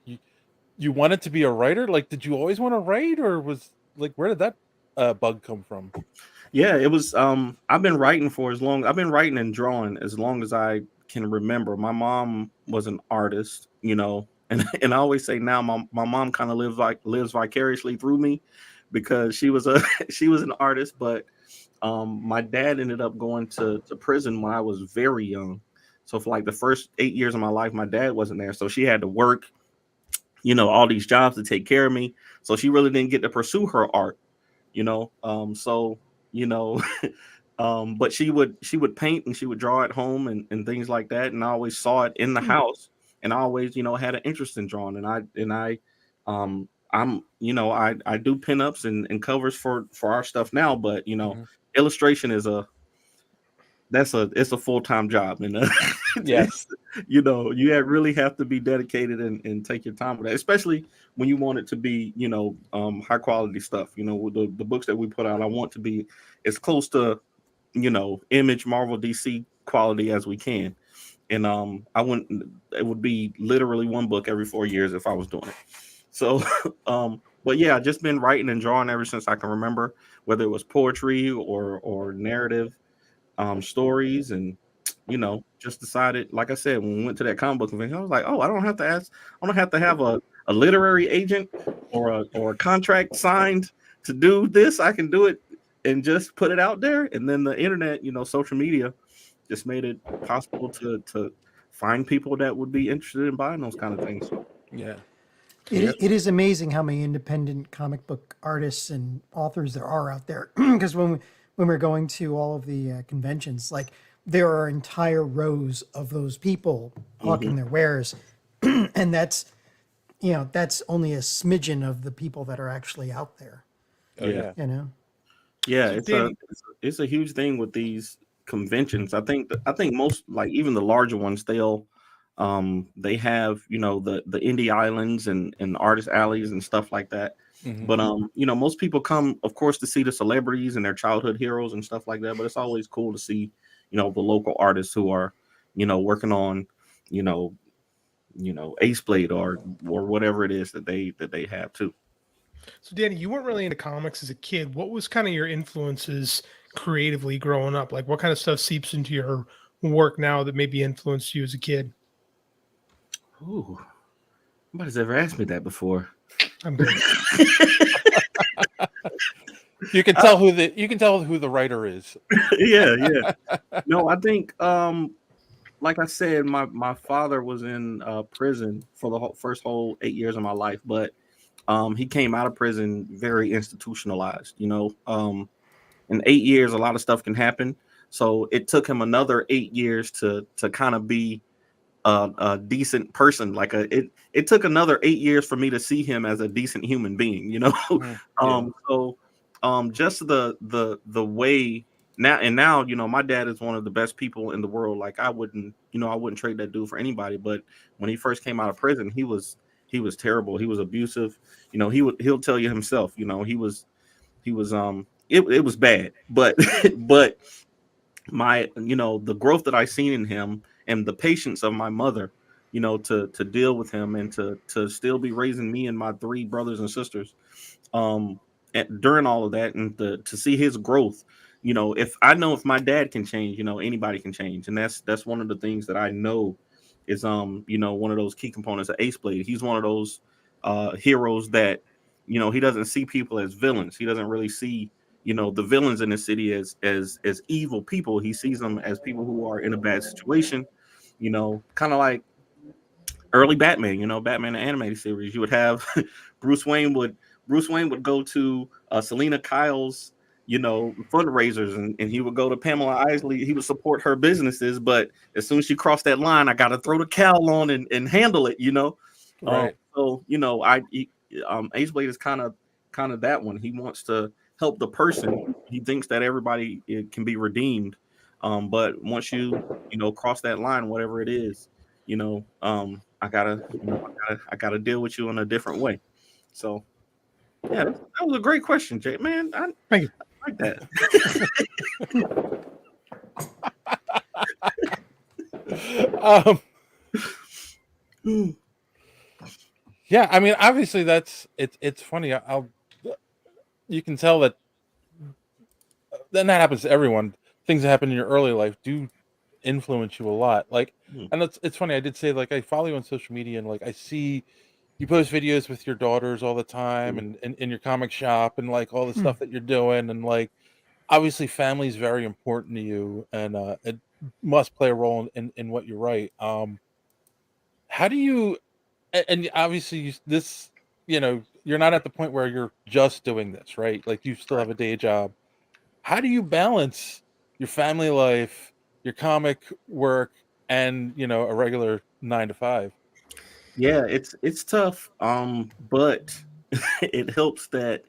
you wanted to be a writer. Like, did you always want to write, or was like, where did that bug come from? Yeah, it was. I've been writing and drawing as long as I can remember. My mom was an artist, and I always say now my mom kind of lives vicariously through me, because she was she was an artist. But my dad ended up going to prison when I was very young. So for like the first 8 years of my life, my dad wasn't there, so she had to work, all these jobs to take care of me. So she really didn't get to pursue her art, so but she would paint and she would draw at home and things like that, and I always saw it in the house, and I always had an interest in drawing, and I I do pinups and covers for our stuff now, but illustration is it's a full-time job, and Yes. you really have to be dedicated and take your time with that, especially when you want it to be high quality stuff. With the books that we put out, I want to be as close to Image, Marvel, DC quality as we can, and it would be literally one book every 4 years if I was doing it. So but yeah, I've just been writing and drawing ever since I can remember, whether it was poetry or narrative stories, and just decided, like I said, when we went to that comic book convention, I was like, oh, I don't have to have a literary agent or a contract signed to do this. I can do it and just put it out there. And then the internet, social media just made it possible to find people that would be interested in buying those kind of things. Yeah. It is amazing how many independent comic book artists and authors there are out there. Because when we're going to all of the conventions, like, there are entire rows of those people hawking their wares, and that's only a smidgen of the people that are actually out there. Oh, yeah. Yeah, it's a huge thing with these conventions. I think most, like, even the larger ones, they have the indie islands and artist alleys and stuff like that. Mhm. But most people come, of course, to see the celebrities and their childhood heroes and stuff like that. But it's always cool to see the local artists who are working on Aceblade or whatever it is that they have too. So, Danny, you weren't really into comics as a kid. What was kind of your influences creatively growing up? Like, what kind of stuff seeps into your work now that maybe influenced you as a kid? Ooh, nobody's ever asked me that before. I'm good. You can tell who the writer is. Yeah. No, I think like I said, my father was in prison for the first whole 8 years of my life, but he came out of prison very institutionalized. In 8 years, a lot of stuff can happen. So it took him another 8 years to kind of be a decent person. Like it took another 8 years for me to see him as a decent human being. So just the way now, my dad is one of the best people in the world. Like, I wouldn't trade that dude for anybody. But when he first came out of prison, he was terrible. He was abusive. He'll tell you himself. It was bad. But but my the growth that I seen in him and the patience of my mother, to deal with him and to still be raising me and my 3 brothers and sisters, during all of that, and to see his growth. If my dad can change, anybody can change. And that's one of the things that I know is one of those key components of Aceblade. He's one of those heroes that he doesn't see people as villains. He doesn't really see the villains in the city as evil people. He sees them as people who are in a bad situation, kind of like early Batman. Batman the animated series. You would have Bruce Wayne would go to Selena Kyle's fundraisers, and he would go to Pamela Isley. He would support her businesses, but as soon as she crossed that line, I got to throw the cowl on and handle it. Right. Aceblade is kind of that one. He wants to help the person. He thinks that everybody can be redeemed, but once you cross that line, whatever it is, I gotta deal with you in a different way. So yeah, that was a great question, Jay. Man, Thank you. I like that. Yeah, I mean, obviously it's funny. You can tell that then that happens to everyone. Things that happen in your early life do influence you a lot. Like, and it's funny. I did say, like, I follow you on social media, and like I see you post videos with your daughters all the time, and in your comic shop, and like all the stuff that you're doing, and like obviously family is very important to you, and it must play a role in what you write. How do you? And obviously you're not at the point where you're just doing this, right? Like you still have a day job. How do you balance your family life, your comic work, and a regular 9 to 5? Yeah, it's tough. But it helps that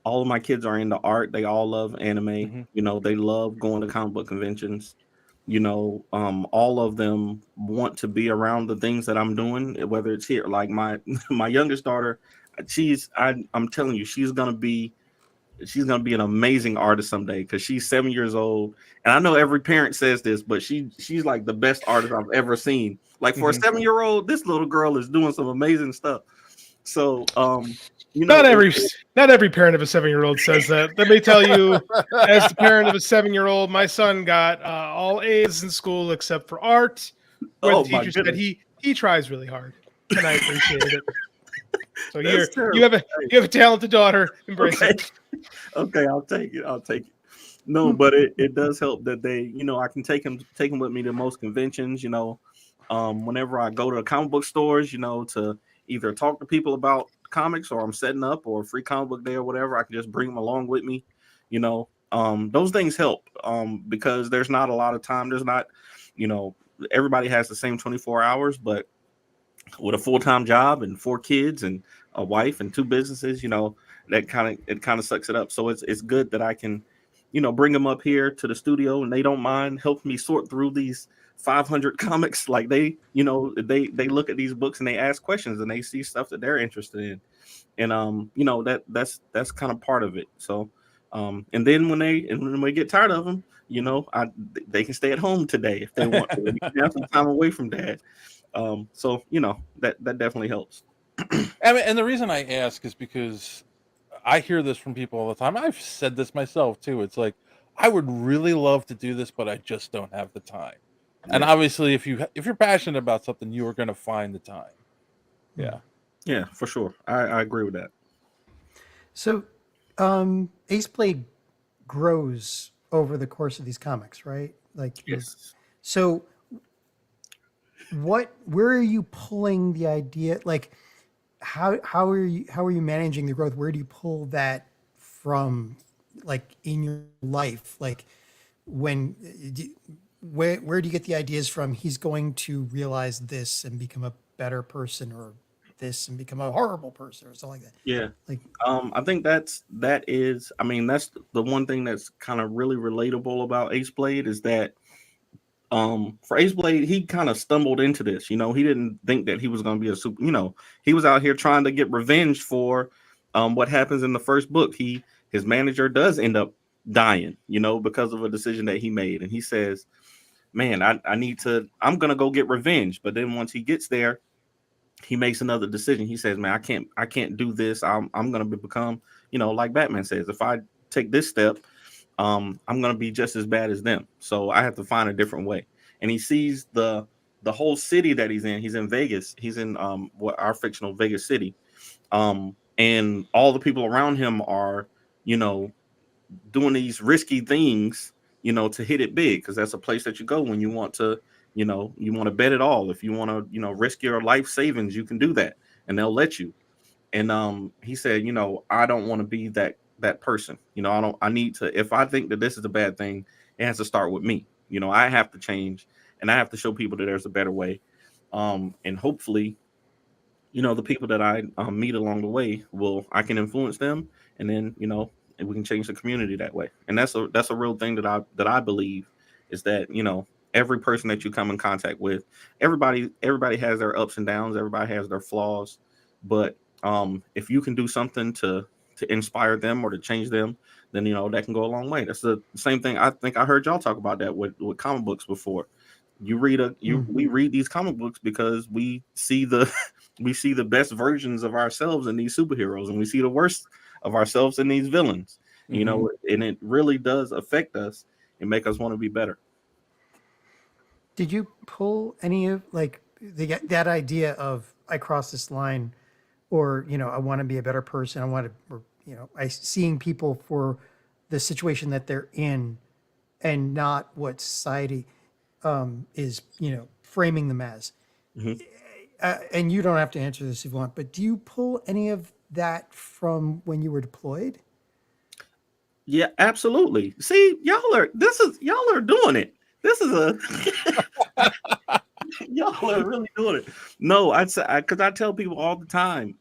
all of my kids are into art. They all love anime. They love going to comic book conventions. All of them want to be around the things that I'm doing, whether it's here. Like my youngest daughter, I'm telling you, she's gonna be an amazing artist someday, because she's 7 years old. And I know every parent says this, but she's like the best artist I've ever seen. Like for a 7-year-old, this little girl is doing some amazing stuff. So not every parent of a 7-year-old says that. Let me tell you, as the parent of a 7-year-old, my son got all A's in school except for art, where the teacher said he tries really hard, and I appreciated it. So you have a talented daughter. Embrace it. Okay, I'll take it. No, but it does help that they, I can take them with me to most conventions. Whenever I go to comic book stores, to either talk to people about comics, or I'm setting up, or free comic book day or whatever, I can just bring them along with me. Those things help because there's not a lot of time. There's not, everybody has the same 24 hours, but with a full-time job and 4 kids and a wife and 2 businesses, that kind of sucks it up. So it's good that I can, bring them up here to the studio, and they don't mind helping me sort through these 500 comics. Like they look at these books and they ask questions, and they see stuff that they're interested in. And that's kind of part of it. So and then when we get tired of them, they can stay at home today if they want to. They can have some time away from dad. So that definitely helps. And the reason I ask is because I hear this from people all the time. I've said this myself too. It's like, I would really love to do this, but I just don't have the time. Yeah. And obviously, if you're passionate about something, you are going to find the time. Yeah, for sure. I agree with that. So, Aceblade grows over the course of these comics, right? Like, yes. So, where are you pulling the idea? Like, how are you managing the growth? Where do you pull that from, like, in your life? Like, where do you get the ideas from? He's going to realize this and become a better person, or this and become a horrible person, or something like that. Yeah. Like, I think that's the one thing that's kind of really relatable about Aceblade is that for Aceblade, he kind of stumbled into this. He didn't think that he was going to be a super, he was out here trying to get revenge for what happens in the first book. His manager does end up dying, because of a decision that he made. And he says, man, I'm going to go get revenge. But then once he gets there, he makes another decision. He says, man, I can't do this. I'm going to become, like Batman says, if I take this step, I'm going to be just as bad as them. So I have to find a different way. And he sees the whole city that he's in. He's in Vegas. He's in our fictional Vegas city. And all the people around him are, doing these risky things, to hit it big, because that's a place that you go when you want to, you want to bet it all. If you want to, risk your life savings, you can do that, and they'll let you. And he said, I don't want to be that person. You know, I need to, if I think that this is a bad thing, it has to start with me. You know, I have to change, and I have to show people that there's a better way. And hopefully, you know, the people that I meet along the way I can influence them, and then, you know, and we can change the community that way. And that's a real thing that I believe, is that, you know, every person that you come in contact with, everybody has their ups and downs, everybody has their flaws, but if you can do something to inspire them or to change them, then, you know, that can go a long way. That's the same thing. I think I heard y'all talk about that with comic books before. We read these comic books because we see the we see the best versions of ourselves in these superheroes, and we see the worst of ourselves in these villains. You know, and it really does affect us and make us want to be better. Did you pull any of like that idea of I cross this line, or, you know, I want to be a better person, I want to, or, you know, seeing people for the situation that they're in and not what society is, you know, framing them as. And you don't have to answer this if you want, but do you pull any of that from when you were deployed? Yeah, absolutely. See, y'all are doing it. This is y'all are really doing it. No, I'd say, because I tell people all the time.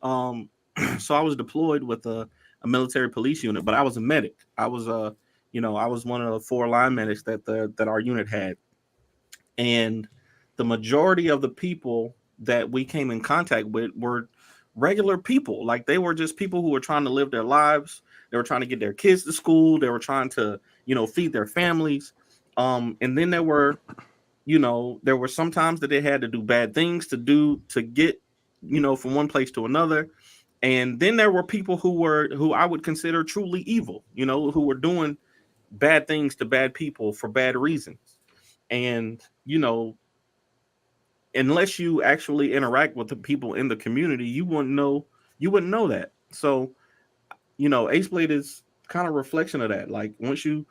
So I was deployed with a military police unit, but I was a medic. I was you know, I was one of the 4 line medics that our unit had, and the majority of the people that we came in contact with were regular people. Like, they were just people who were trying to live their lives. They were trying to get their kids to school. They were trying to, you know, feed their families. And then there were sometimes that they had to do bad things to get, you know, from one place to another. And then there were people who I would consider truly evil, you know, who were doing bad things to bad people for bad reasons. And, you know, unless you actually interact with the people in the community, you wouldn't know that. So, you know, Aceblade is kind of a reflection of that. Like, once you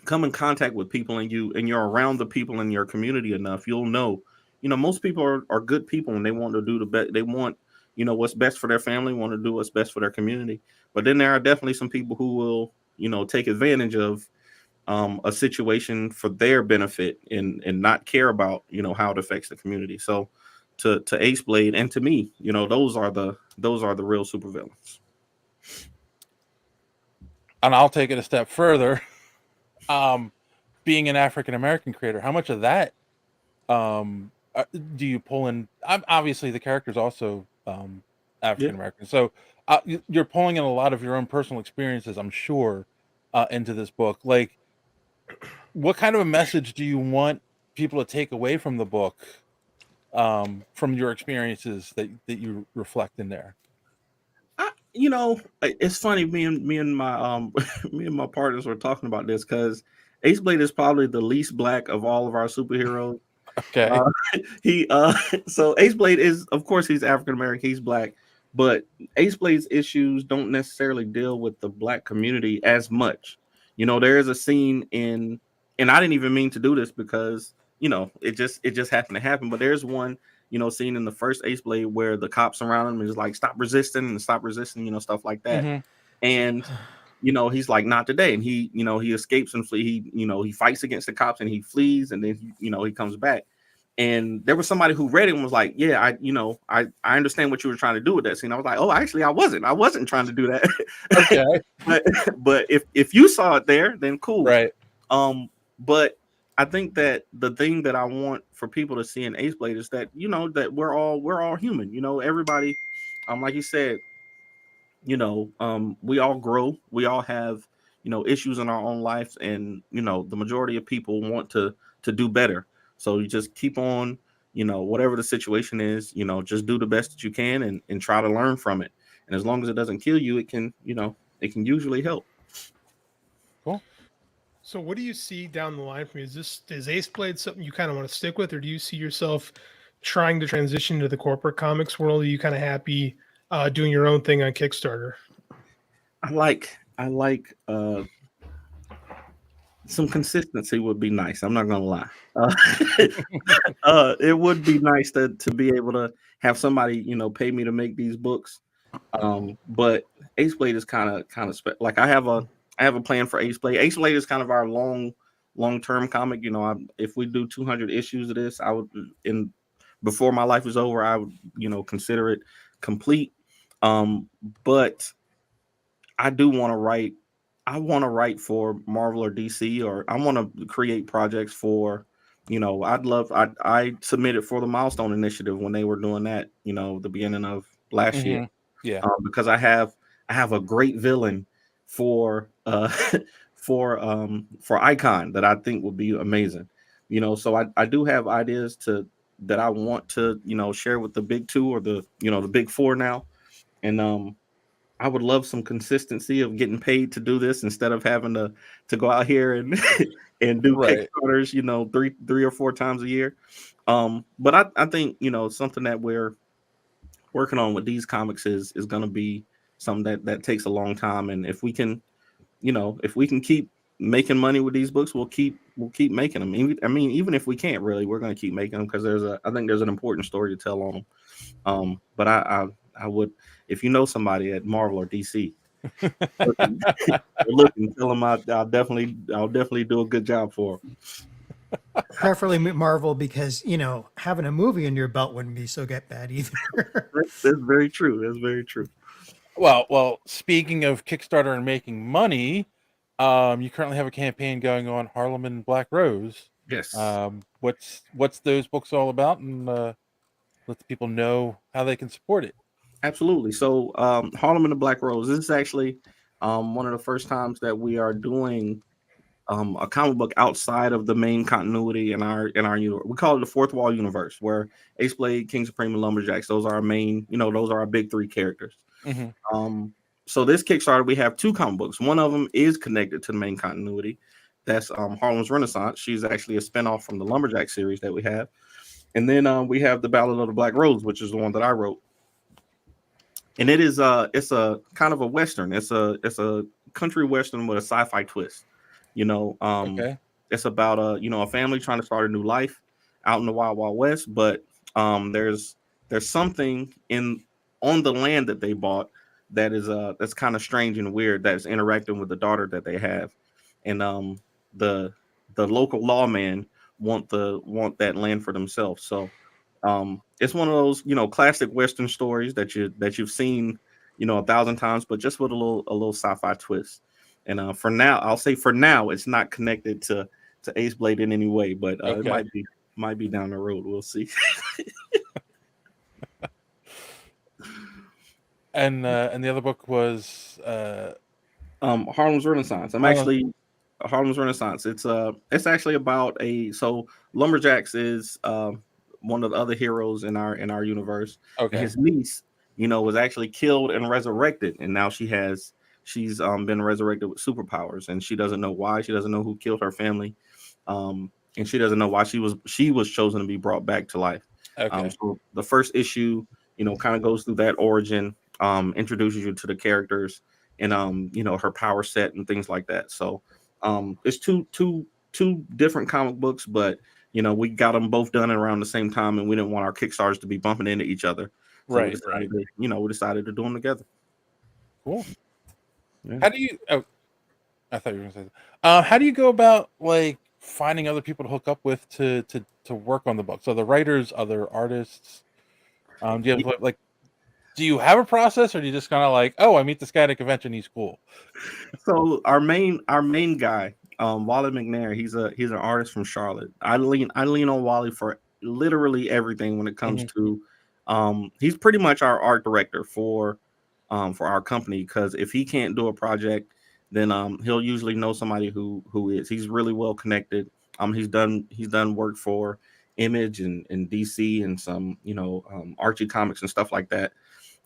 come in contact with people and you're around the people in your community enough, you'll know, you know, most people are good people, and they want to do the best. They want, you know, what's best for their family, want to do what's best for their community. But then there are definitely some people who will, you know, take advantage of a situation for their benefit and not care about, you know, how it affects the community. So to Aceblade and to me, you know, those are the real supervillains. And I'll take it a step further. Being an African American creator, how much of that do you pull in? Obviously, the character's also African American, so you're pulling in a lot of your own personal experiences, I'm sure, into this book. Like, what kind of a message do you want people to take away from the book, from your experiences that you reflect in there? You know, it's funny. Me and my me and my partners were talking about this, because Aceblade is probably the least black of all of our superheroes. Okay. So Aceblade is, of course, he's African American, he's black, but Aceblade's issues don't necessarily deal with the black community as much. You know, there is a scene and I didn't even mean to do this, because, you know, it just happened to happen. But there's one, you know, scene in the first Aceblade where the cops around him is like, stop resisting, you know, stuff like that. And, you know, he's like, not today. And he, you know, he escapes and flee. He, you know, he fights against the cops and he flees, and then, you know, he comes back. And there was somebody who read it and was like, yeah, I understand what you were trying to do with that scene. I was like, oh, actually, I wasn't trying to do that. Okay. but if you saw it there, then cool. Right. But I think that the thing that I want for people to see in Aceblade is that, you know, that we're all human. You know, everybody, like you said, you know, we all grow. We all have, you know, issues in our own lives, and, you know, the majority of people want to do better. So you just keep on, you know, whatever the situation is, you know, just do the best that you can and try to learn from it. And as long as it doesn't kill you, it can, you know, it can usually help. Cool. So what do you see down the line for you? Is Aceblade something you kind of want to stick with, or do you see yourself trying to transition to the corporate comics world? Are you kind of happy doing your own thing on Kickstarter? I like some consistency would be nice. I'm not gonna lie. It would be nice to be able to have somebody, you know, pay me to make these books. But Aceblade is kind of like I have a plan for Aceblade. Aceblade is kind of our long term comic. You know, if we do 200 issues of this, I would before my life is over, I would consider it complete. But I do want to write. I want to write for Marvel or DC, or I want to create projects for. I submitted for the Milestone Initiative when they were doing that. The beginning of last year. Yeah. Because I have a great villain for for Icon that I think would be amazing. So I do have ideas that I want to share with the big two or the big four now, and I would love some consistency of getting paid to do this instead of having to go out here and and do Kickstarters, three or four times a year. But I think something that we're working on with these comics is going to be something that takes a long time, and if we can keep making money with these books, we'll keep making them. Even if we can't, really, we're going to keep making them because I think there's an important story to tell on them. But I would, if you know somebody at Marvel or DC looking, tell them I'll definitely do a good job for them. Preferably Marvel, because having a movie in your belt wouldn't be so bad either. That's very true. That's very true. Well, speaking of Kickstarter and making money, you currently have a campaign going on, Harlem and Black Rose. Yes. What's those books all about, and let the people know how they can support it. Absolutely. So Harlem and the Black Rose, this is actually one of the first times that we are doing a comic book outside of the main continuity in our universe. We call it the Fourth Wall universe, where Aceblade, King Supreme, and Lumberjacks, those are our main, those are our big three characters. So this Kickstarter, we have two comic books. One of them is connected to the main continuity. That's Harlem's Renaissance. She's actually a spinoff from the Lumberjack series that we have. And then we have the Ballad of the Black Rose, which is the one that I wrote. And it's a kind of a Western. It's a country Western with a sci-fi twist. It's about a family trying to start a new life out in the Wild Wild West, but there's something on the land that they bought that is that's kind of strange and weird, that's interacting with the daughter that they have, and the local lawman want that land for themselves. So it's one of those classic Western stories that you've seen 1,000 times, but just with a little sci-fi twist. And for now, it's not connected to Aceblade in any way, but it might be down the road. We'll see. And the other book was Harlem's Renaissance. Harlem's Renaissance. It's actually about Lumberjacks is one of the other heroes in our universe. Okay. And his niece, was actually killed and resurrected, and now she's been resurrected with superpowers, and she doesn't know why. She doesn't know who killed her family, and she doesn't know why she was chosen to be brought back to life. Okay. So the first issue, kind of goes through that origin, introduces you to the characters and her power set and things like that. So it's two different comic books, but we got them both done around the same time, and we didn't want our Kickstarters to be bumping into each other. So we decided to do them together. Cool. Yeah. How do you? Oh, I thought you were going to say that. How do you go about finding other people to hook up with to work on the book? So the writers, other artists. Do you have do you have a process, or do you just kind of I meet this guy at a convention, he's cool? So our main guy, Wally McNair, he's an artist from Charlotte. I lean on Wally for literally everything when it comes to. He's pretty much our art director for our company, because if he can't do a project, then he'll usually know somebody who is. He's really well connected. He's done work for Image and DC and some Archie comics and stuff like that.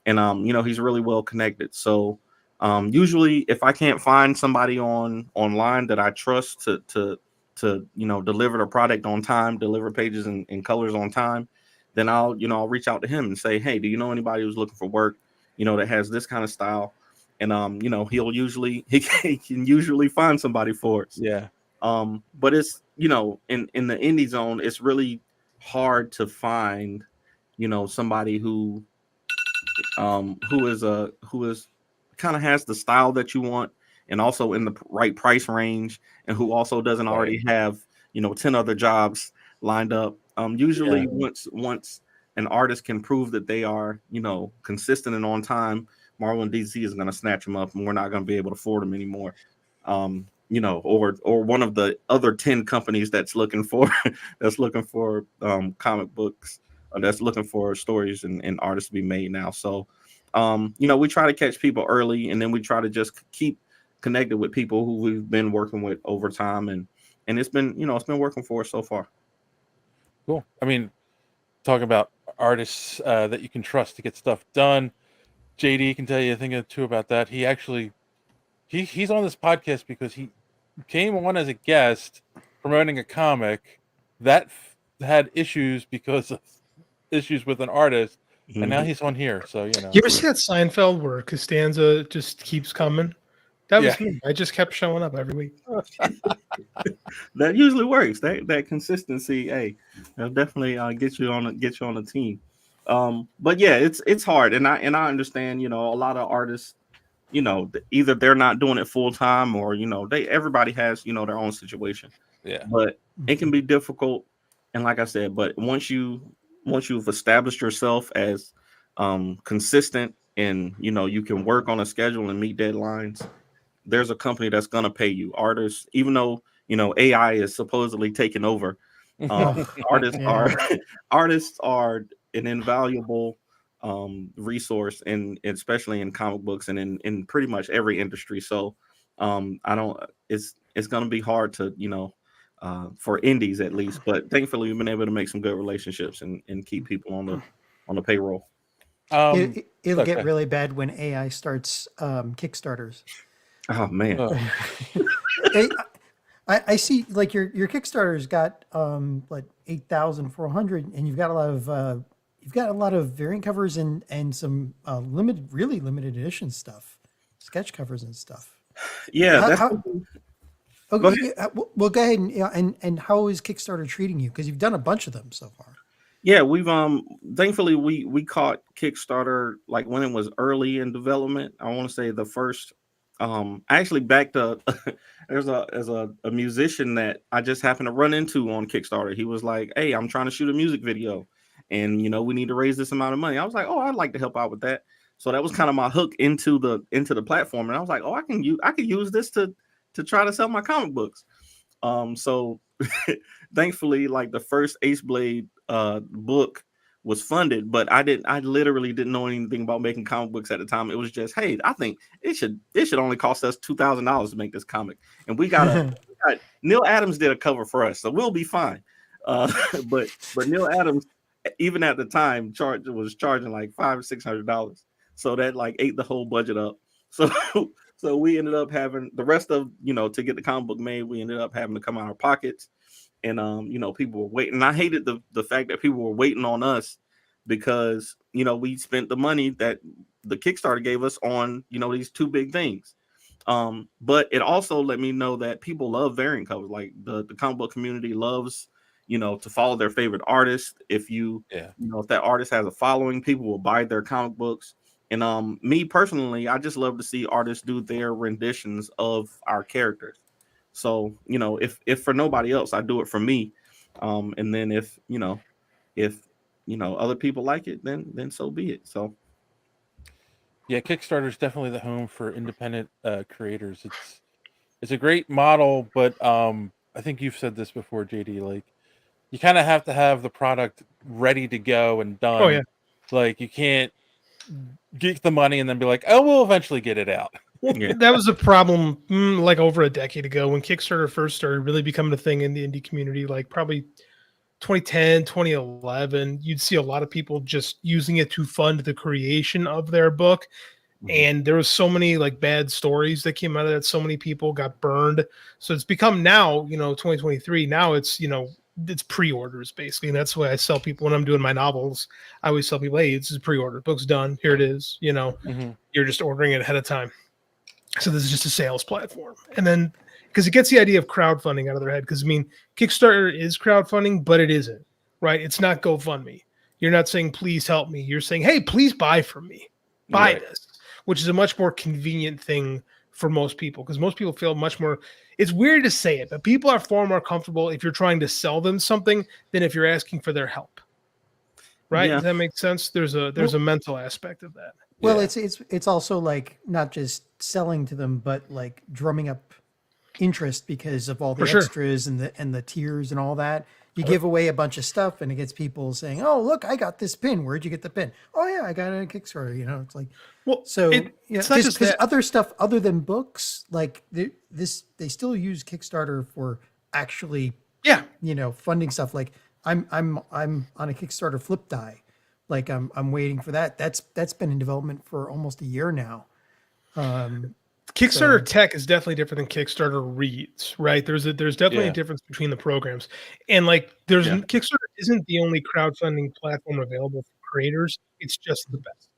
And he's really well connected. So usually if I can't find somebody online that I trust to deliver the product on time, deliver pages and colors on time, then I'll reach out to him and say, hey, do you know anybody who's looking for work, that has this kind of style? And he can usually find somebody for us. Yeah. But it's in the indie zone, it's really hard to find somebody who who is kind of has the style that you want and also in the right price range, and who also doesn't already have 10 other jobs lined up. Usually once an artist can prove that they are consistent and on time, Marvel and DC is going to snatch them up, and we're not going to be able to afford them anymore. Or one of the other 10 companies that's looking for comic books, or that's looking for stories and artists to be made now. So we try to catch people early, and then we try to just keep connected with people who we've been working with over time, and it's been it's been working for us so far. Cool. I mean, talking about artists that you can trust to get stuff done, JD can tell you a thing or two about that. He actually he's on this podcast because he came on as a guest promoting a comic that had issues because of issues with an artist, and now he's on here. So You ever see that Seinfeld where Costanza just keeps coming? That was me. I just kept showing up every week. That usually works. That consistency, hey, that'll definitely get you on the team. But yeah, it's hard, and I understand. A lot of artists, either they're not doing it full time, or everybody has their own situation. Yeah. But it can be difficult, and like I said, but once you've established yourself as consistent, and you can work on a schedule and meet deadlines, there's a company that's going to pay you. Artists, even though AI is supposedly taking over, artists are an invaluable resource, and especially in comic books and in pretty much every industry. So it's going to be hard to for indies at least, but thankfully we've been able to make some good relationships and keep people on the payroll. It'll get really bad when AI starts Kickstarters. Oh man. I see, like your Kickstarter's got like 8,400, and you've got a lot of variant covers and some really limited edition stuff, sketch covers and stuff. Yeah. Go ahead and how is Kickstarter treating you? Because you've done a bunch of them so far. Yeah, we've thankfully we caught Kickstarter like when it was early in development. I want to say the first actually back to there's a musician that I just happened to run into on Kickstarter. He was like, "Hey, I'm trying to shoot a music video, and we need to raise this amount of money." I was like, "Oh, I'd like to help out with that." So that was kind of my hook into the platform, and I was like, "Oh, I can use this to try to sell my comic books." So thankfully, like the first Aceblade book was funded, but I literally didn't know anything about making comic books at the time. It was just, hey, I think it should only cost us $2,000 to make this comic, and we got Neil Adams did a cover for us, so we'll be fine. But Neil Adams, even at the time, was charging like $500 or $600, so that like ate the whole budget up. So we ended up having the rest of to get the comic book made. We ended up having to come out of our pockets. And people were waiting. And I hated the fact that people were waiting on us because we spent the money that the Kickstarter gave us on these two big things. But it also let me know that people love variant covers. Like the comic book community loves to follow their favorite artist. If if that artist has a following, people will buy their comic books. And me personally, I just love to see artists do their renditions of our characters. So, if for nobody else, I do it for me. And then if other people like it, then so be it. So yeah, Kickstarter is definitely the home for independent creators. It's a great model, but I think you've said this before, JD, like you kind of have to have the product ready to go and done. Oh yeah. Like you can't get the money and then be like, oh, we'll eventually get it out. Well, that was a problem like over a decade ago when Kickstarter first started really becoming a thing in the indie community, like probably 2010, 2011. You'd see a lot of people just using it to fund the creation of their book. And there was so many like bad stories that came out of that. So many people got burned. So it's become now, 2023. Now it's, it's pre-orders basically. And that's why I sell people when I'm doing my novels. I always tell people, hey, it's a pre-order. Book's done. Here it is. You're just ordering it ahead of time. So this is just a sales platform. And then because it gets the idea of crowdfunding out of their head. Because Kickstarter is crowdfunding, but it isn't, right? It's not GoFundMe. You're not saying, please help me. You're saying, hey, please buy from me, buy this, which is a much more convenient thing for most people, because most people feel much more, it's weird to say it, but people are far more comfortable if you're trying to sell them something than if you're asking for their help. Right? Yeah. Does that make sense? There's a mental aspect of that. Well, it's also like not just selling to them, but like drumming up interest because of all the For sure. extras and the tiers and all that. You give away a bunch of stuff and it gets people saying, "Oh, look, I got this pin. Where'd you get the pin?" "Oh yeah, I got it on Kickstarter." You know, it's like, well, so it's not just because that. other stuff other than books, like they still use Kickstarter for actually, funding stuff. Like I'm on a Kickstarter flip die. Like I'm waiting for that. That's been in development for almost a year now. Kickstarter tech is definitely different than Kickstarter reads, right? There's definitely a difference between the programs, and like Kickstarter isn't the only crowdfunding platform available for creators. It's just the best,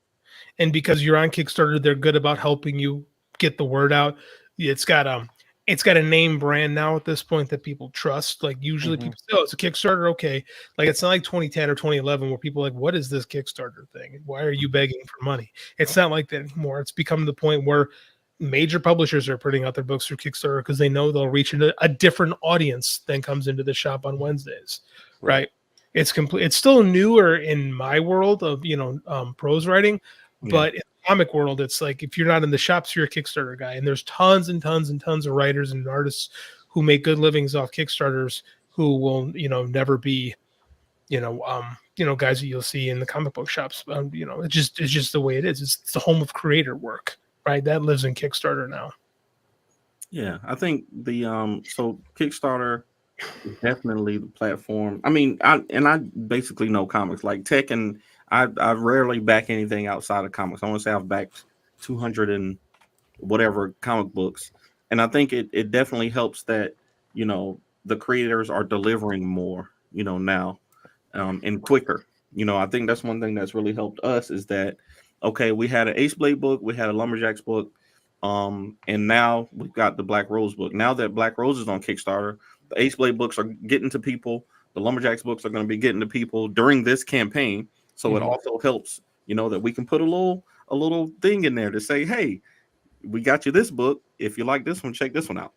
and because you're on Kickstarter, they're good about helping you get the word out. It's got a name brand now at this point that people trust. Like usually people say, "Oh, it's a Kickstarter." Okay. Like it's not like 2010 or 2011 where people are like, "What is this Kickstarter thing? Why are you begging for money?" It's not like that anymore. It's become the point where major publishers are putting out their books through Kickstarter because they know they'll reach into a different audience than comes into the shop on Wednesdays. Right. It's still newer in my world of, prose writing, but in the comic world, it's like, if you're not in the shops, you're a Kickstarter guy. And there's tons and tons and tons of writers and artists who make good livings off Kickstarters who will, never be, guys that you'll see in the comic book shops. It's just the way it is. It's the home of creator work, right? That lives in Kickstarter now. Yeah, I think the so Kickstarter is definitely the platform. I mean, I basically know comics like tech, and I rarely back anything outside of comics. I want to say I've backed 200 and whatever comic books, and I think it definitely helps that the creators are delivering more now and quicker. I think that's one thing that's really helped us is that we had an Aceblade book, we had a Lumberjacks book. And now we've got the Black Rose book. Now that Black Rose is on Kickstarter, the Aceblade books are getting to people. The Lumberjacks books are going to be getting to people during this campaign. So it also helps, that we can put a little thing in there to say, hey, we got you this book. If you like this one, check this one out.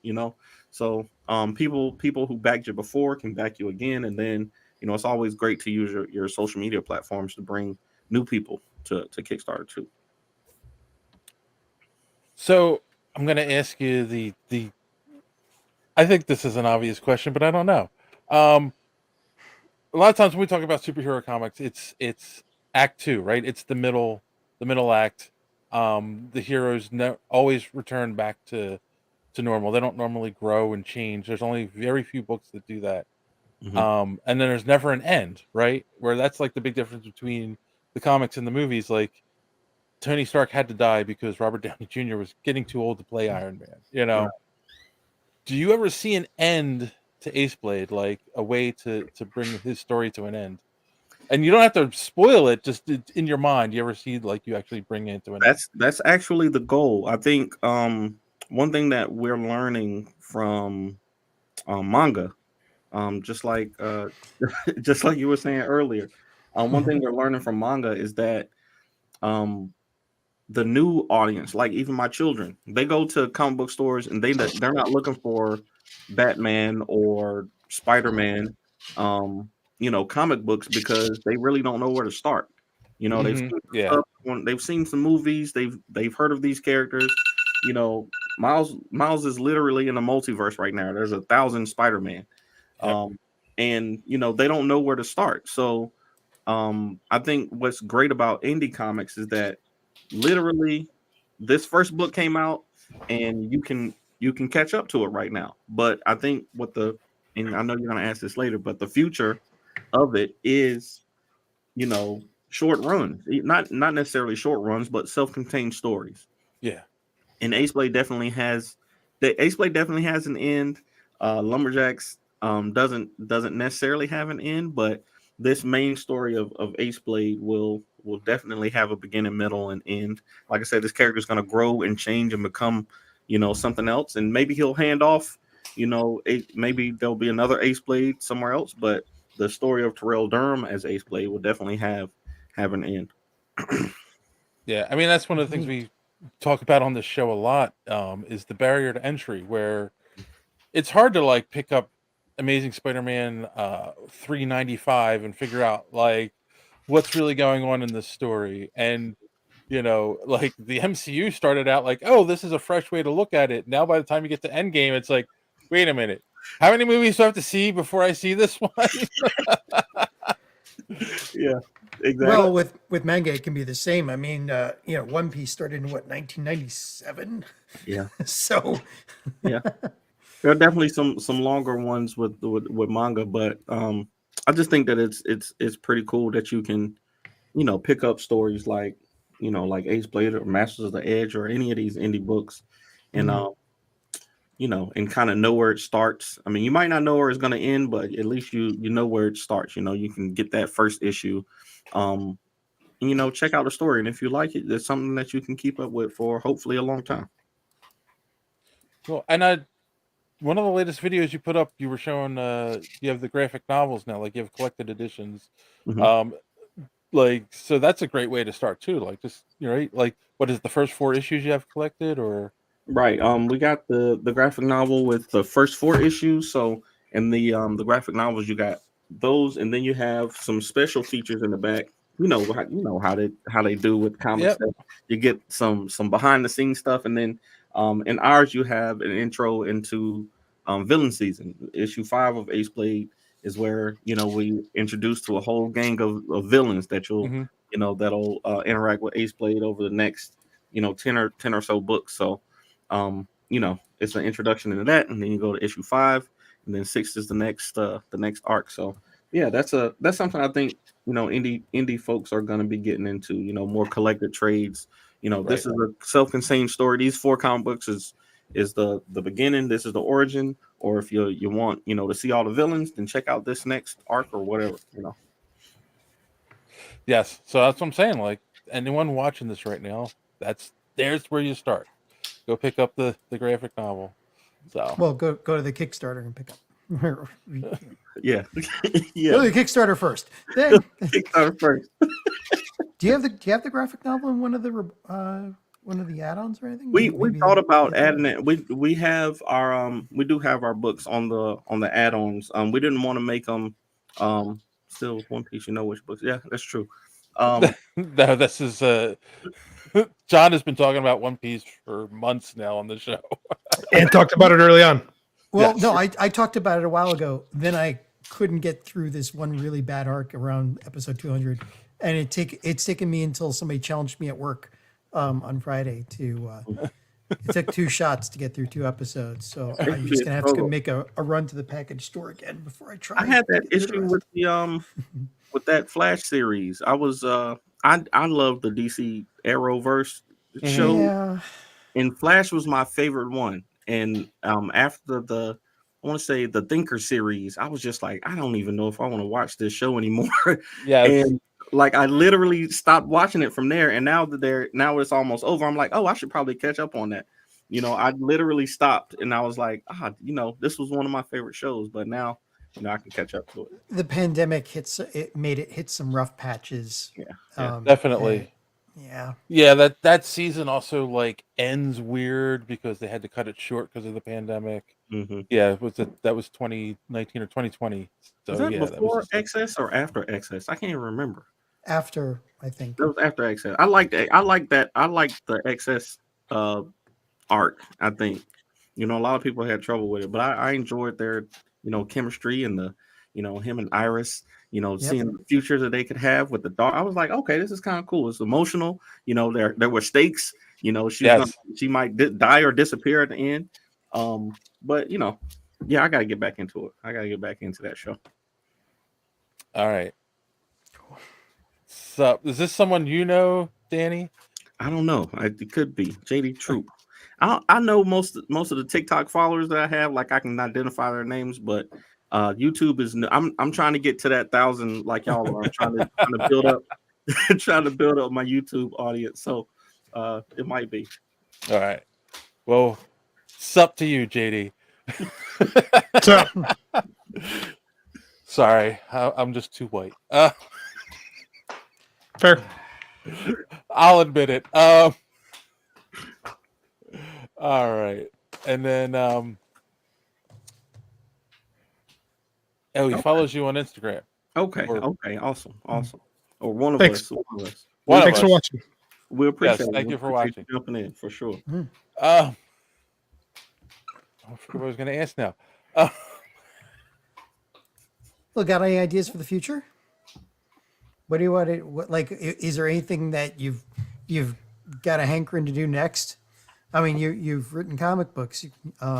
So people who backed you before can back you again, and then it's always great to use your social media platforms to bring new people to Kickstarter too. So I'm going to ask you the. I think this is an obvious question, but I don't know. A lot of times when we talk about superhero comics, it's Act 2, right? It's the middle act. The heroes always return back to normal. They don't normally grow and change. There's only very few books that do that. And then there's never an end, right? Where that's like the big difference between the comics and the movies. Like Tony Stark had to die because Robert Downey Jr. was getting too old to play Iron Man. Right. Do you ever see an end to Aceblade, like a way to bring his story to an end? And you don't have to spoil it, just in your mind. You ever see like you actually bring it to an end? That's actually the goal. I think one thing that we're learning from manga, just like you were saying earlier, one thing we're learning from manga is that the new audience, like even my children, they go to comic book stores and they're not looking for Batman or Spider-Man, comic books, because they really don't know where to start. They've seen some movies, they've heard of these characters. Miles is literally in a multiverse right now. There's 1,000 Spider-Man, and they don't know where to start. So I think what's great about indie comics is that literally this first book came out and you can catch up to it right now. But I think and I know you're going to ask this later, but the future of it is, short runs, not necessarily short runs, but self-contained stories. Yeah. And Aceblade definitely has an end. Lumberjacks doesn't necessarily have an end, but this main story of Aceblade will definitely have a beginning, middle, and end. Like I said, this character is going to grow and change and become, something else. And maybe he'll hand off, maybe there'll be another Aceblade somewhere else. But the story of Terrell Durham as Aceblade will definitely have an end. Yeah, I mean that's one of the things we talk about on this show a lot, is the barrier to entry, where it's hard to like pick up Amazing Spider-Man 395 and figure out like what's really going on in this story. And like the MCU started out like, oh, this is a fresh way to look at it. Now by the time you get to Endgame, it's like, wait a minute, how many movies do I have to see before I see this one? Yeah, exactly. Well, with manga, it can be the same. I mean, One Piece started in what, 1997? Yeah. So yeah, there are definitely some longer ones with manga, but I just think that it's pretty cool that you can pick up stories like like Aceblade or Masters of the Edge or any of these indie books, and and kind of know where it starts. I mean, you might not know where it's going to end, but at least you know where it starts. You can get that first issue, and check out the story, and if you like it, it's something that you can keep up with for hopefully a long time. Cool. And one of the latest videos you put up, you were showing you have the graphic novels now, like you have collected editions. So that's a great way to start too. Like just like what is the first 4 issues you have collected, or Right. We got the graphic novel with the first 4 issues. So in the graphic novels, you got those, and then you have some special features in the back. How they do with comics. Yep. You get some behind the scenes stuff, and then in ours you have an intro into villain season. Issue 5 of Aceblade is where we introduce to a whole gang of villains that you'll that'll interact with Aceblade over the next 10 or so books. So it's an introduction into that, and then you go to issue 5, and then 6 is the next arc. So yeah, that's something I think indie folks are going to be getting into. More collected trades. This is a self-contained story. These 4 comic books is the beginning. This is the origin. Or if you want to see all the villains, then check out this next arc or whatever. Yes. So that's what I'm saying. Like anyone watching this right now, there's where you start. Go pick up the graphic novel. So well, go to the Kickstarter and pick up. Yeah. Go to the Kickstarter first. Then Kickstarter first. Do you have the graphic novel in one of the add-ons or anything? We thought about adding it. We have our we do have our books on the add-ons. We didn't want to make them still One Piece. Which books? Yeah, that's true. No, this is John has been talking about One Piece for months now on the show. And talked about it early on. Well, no, I talked about it a while ago. Then I couldn't get through this one really bad arc around episode 200, and it's taken me until somebody challenged me at work on Friday to. It took 2 shots to get through 2 episodes, so I'm just gonna have to make a run to the package store again before I try. I had that issue with the with that Flash series. I was I love the DC Arrowverse show, and Flash was my favorite one. And after I want to say the Thinker series, I was just like, I don't even know if I want to watch this show anymore. Yeah, and like I literally stopped watching it from there. And now it's almost over. I'm like, oh, I should probably catch up on that. I literally stopped, and I was like, this was one of my favorite shows, but now I can catch up to it. The pandemic made it hit some rough patches. Yeah, definitely. Yeah, that season also like ends weird because they had to cut it short because of the pandemic. Yeah, that was 2019 or 2020. So was that yeah, before Excess or after Excess? I can't even remember. After, I think. That was after Excess. I liked that. I liked the Excess arc. I think a lot of people had trouble with it, but I enjoyed their chemistry and the him and Iris. Seeing the future that they could have with the dog. I was like, okay, this is kind of cool. It's emotional. There were stakes. She might die or disappear at the end. But I got to get back into it. I got to get back into that show. All right. So, is this someone Danny? I don't know. It could be JD Troop. I know most of the TikTok followers that I have. Like I can identify their names, but YouTube is. I'm trying to get to that 1,000 like y'all are. I'm trying to build up, trying to build up my YouTube audience. So it might be. All right. Well, it's up to you, JD. Sorry, I'm just too white. Fair. I'll admit it. All right, and then he follows you on Instagram. Okay. Or- Okay. Awesome. Or one of Thanks. us. One of us. Thanks for watching. We appreciate Yes, it. thank We you for appreciate watching. you jumping in for sure. I forgot what I was going to ask now. Well, got any ideas for the future? What do you want to, is there anything that you've got a hankering to do next? I mean, you've written comic books. What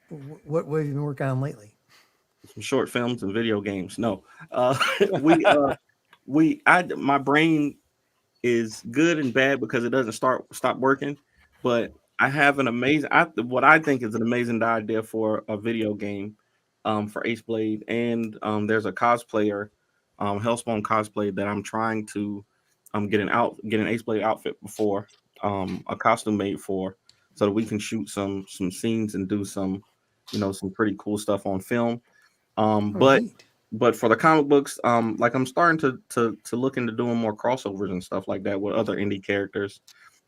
have you been working on lately? Some short films and video games. No, my brain is good and bad because it doesn't stop working. But I have an amazing, what I think is an amazing idea for a video game, for Aceblade, and there's a cosplayer, Hellspawn cosplay that I'm trying to get an Aceblade outfit before, a costume made for, so that we can shoot some scenes and do some pretty cool stuff on film. But for the comic books, like I'm starting to look into doing more crossovers and stuff like that with other indie characters,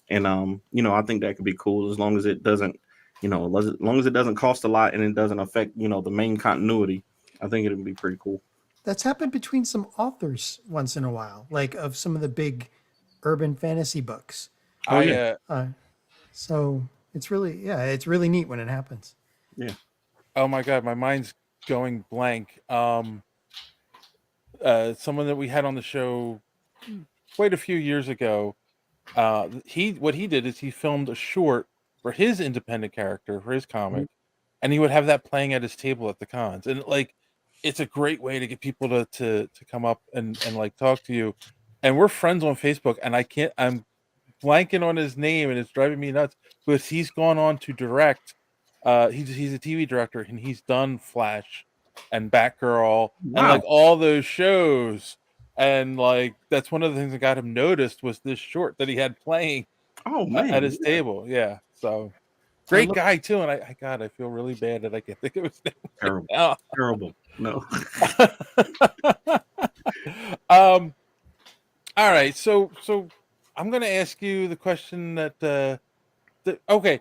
and I think that could be cool as long as it doesn't, as long as it doesn't cost a lot and it doesn't affect the main continuity. I think it'd be pretty cool. That's happened between some authors once in a while, like of some of the big urban fantasy books. So it's really neat when it happens. Yeah. Oh my God, my mind's going blank. Someone that we had on the show quite a few years ago, what he did is he filmed a short for his independent character for his comic, and he would have that playing at his table at the cons, and it's a great way to get people to come up and like talk to you. And we're friends on Facebook, and I'm blanking on his name, and it's driving me nuts because he's gone on to direct. He's a TV director, and he's done Flash and Batgirl and like all those shows. And like that's one of the things that got him noticed was this short that he had playing at his table. Yeah. So great guy too. And I feel really bad that I can't think of his name. Terrible. Right now. Terrible. No. All right. So I'm gonna ask you the question that okay.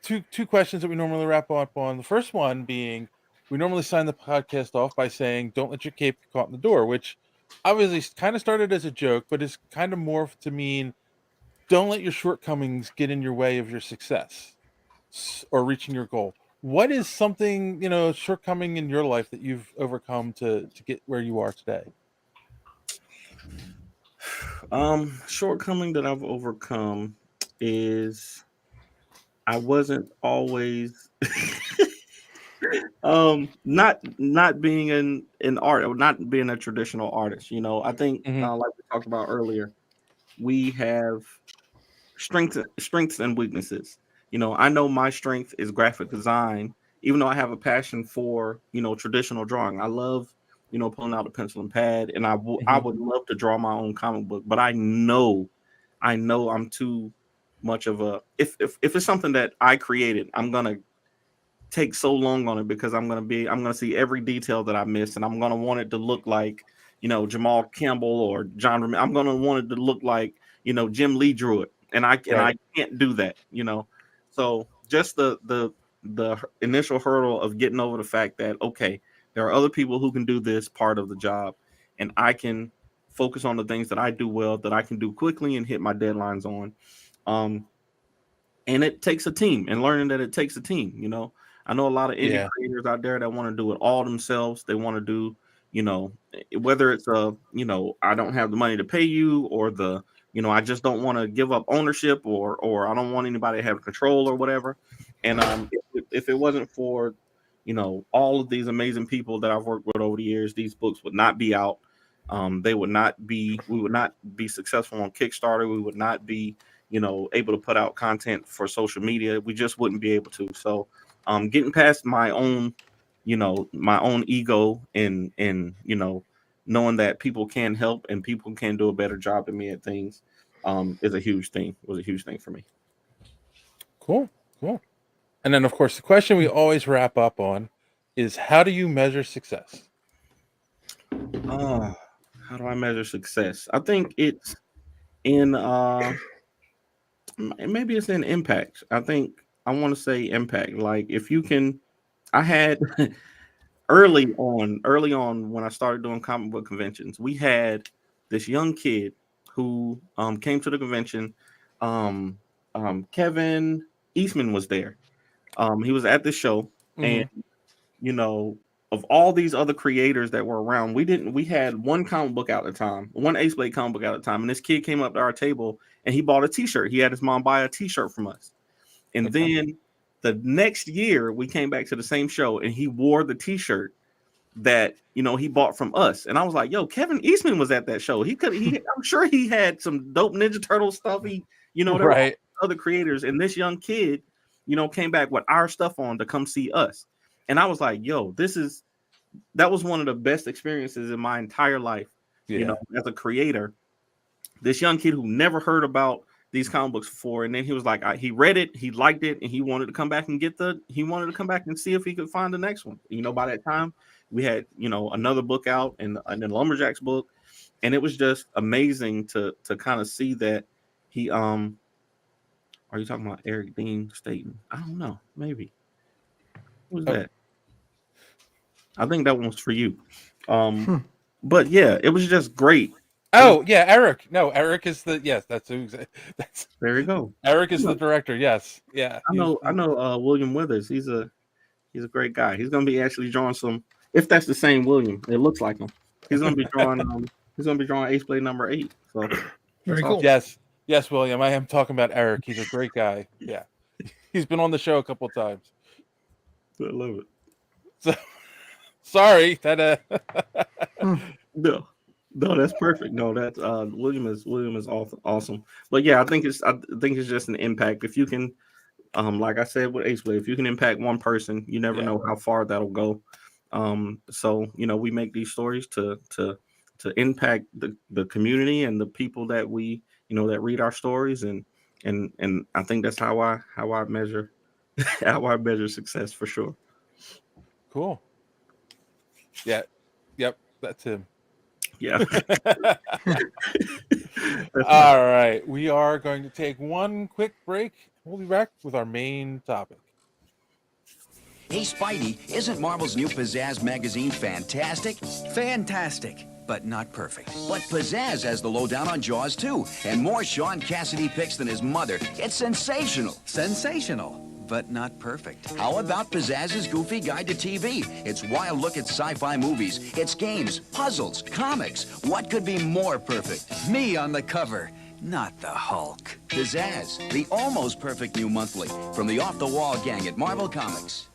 Two questions that we normally wrap up on. The first one being, we normally sign the podcast off by saying, "Don't let your cape get caught in the door," which obviously kind of started as a joke, but it's kind of morphed to mean, don't let your shortcomings get in your way of your success or reaching your goal. What is something, shortcoming in your life that you've overcome to get where you are today? Shortcoming that I've overcome is I wasn't always not being in art, or not being a traditional artist. I think like we talked about earlier, we have strengths and weaknesses. I know my strength is graphic design, even though I have a passion for traditional drawing. I love pulling out a pencil and pad, and I would love to draw my own comic book, but I know I'm too much of a, if it's something that I created, I'm gonna take so long on it because I'm gonna see every detail that I missed, and I'm gonna want it to look like Jamal Campbell or John. I'm gonna want it to look like Jim Lee drew it, and I can't do that. So just the initial hurdle of getting over the fact that okay, there are other people who can do this part of the job, and I can focus on the things that I do well, that I can do quickly and hit my deadlines on. And it takes a team, and learning that it takes a team. I know a lot of indie creators out there that want to do it all themselves. They want to do, whether it's I don't have the money to pay you, or I just don't want to give up ownership, or I don't want anybody to have control or whatever. And if it wasn't for all of these amazing people that I've worked with over the years, these books would not be out. We would not be successful on Kickstarter. We would not be able to put out content for social media. We just wouldn't be able to. So getting past my own ego, and knowing that people can help and people can do a better job than me at things was a huge thing for me. Cool. And then of course the question we always wrap up on is, how do you measure success? How do I measure success? I think it's in maybe it's in Impact. I think I want to say Impact. Like if you can, I had early on when I started doing comic book conventions, we had this young kid who came to the convention. Kevin Eastman was there. He was at the show, and you know, of all these other creators that were around, we had one comic book out at a time, one Aceblade comic book at a time, and this kid came up to our table and he bought a T-shirt. He had his mom buy a T-shirt from us, and then the next year we came back to the same show and he wore the T-shirt that he bought from us. And I was like, yo, Kevin Eastman was at that show. I'm sure he had some dope Ninja Turtle stuff. There were other creators, and this young kid came back with our stuff on to come see us. And I was like, yo, that was one of the best experiences in my entire life. As a creator, this young kid who never heard about these comic books before, and then he was like, he read it, he liked it, and he wanted to come back and see if he could find the next one. By that time we had another book out and then Lumberjack's book, and it was just amazing to kind of see that he are you talking about Eric Dean Staten? I don't know, maybe. Who was that? I think that one was for you. But yeah, it was just great. Oh yeah, Eric. No, Eric is that's there you go. Eric is the director. Yes. Yeah. I know William Withers. He's a great guy. He's gonna be actually drawing some, if that's the same William, it looks like him. He's gonna be drawing Aceblade number 8. So very cool. Yes. Yes, William. I am talking about Eric. He's a great guy. Yeah. He's been on the show a couple of times. I love it. So sorry that No, that's perfect. No, that's William is awesome. But yeah, I think it's just an impact. If you can, like I said with Aceblade, if you can impact one person, you never know how far that'll go. So we make these stories to impact the community and the people that we that read our stories, and I think that's how I measure success for sure. Cool. Yeah. Yep. That's him. Yeah. All right. We are going to take one quick break. We'll be back with our main topic. Hey, Spidey, isn't Marvel's new Pizzazz magazine fantastic? Fantastic, but not perfect. But Pizzazz has the lowdown on Jaws, too, and more Sean Cassidy picks than his mother. It's sensational. Sensational, but not perfect. How about Pizzazz's Goofy Guide to TV? It's wild look at sci-fi movies. It's games, puzzles, comics. What could be more perfect? Me on the cover. Not the Hulk. Pizzazz, the almost perfect new monthly from the off-the-wall gang at Marvel Comics.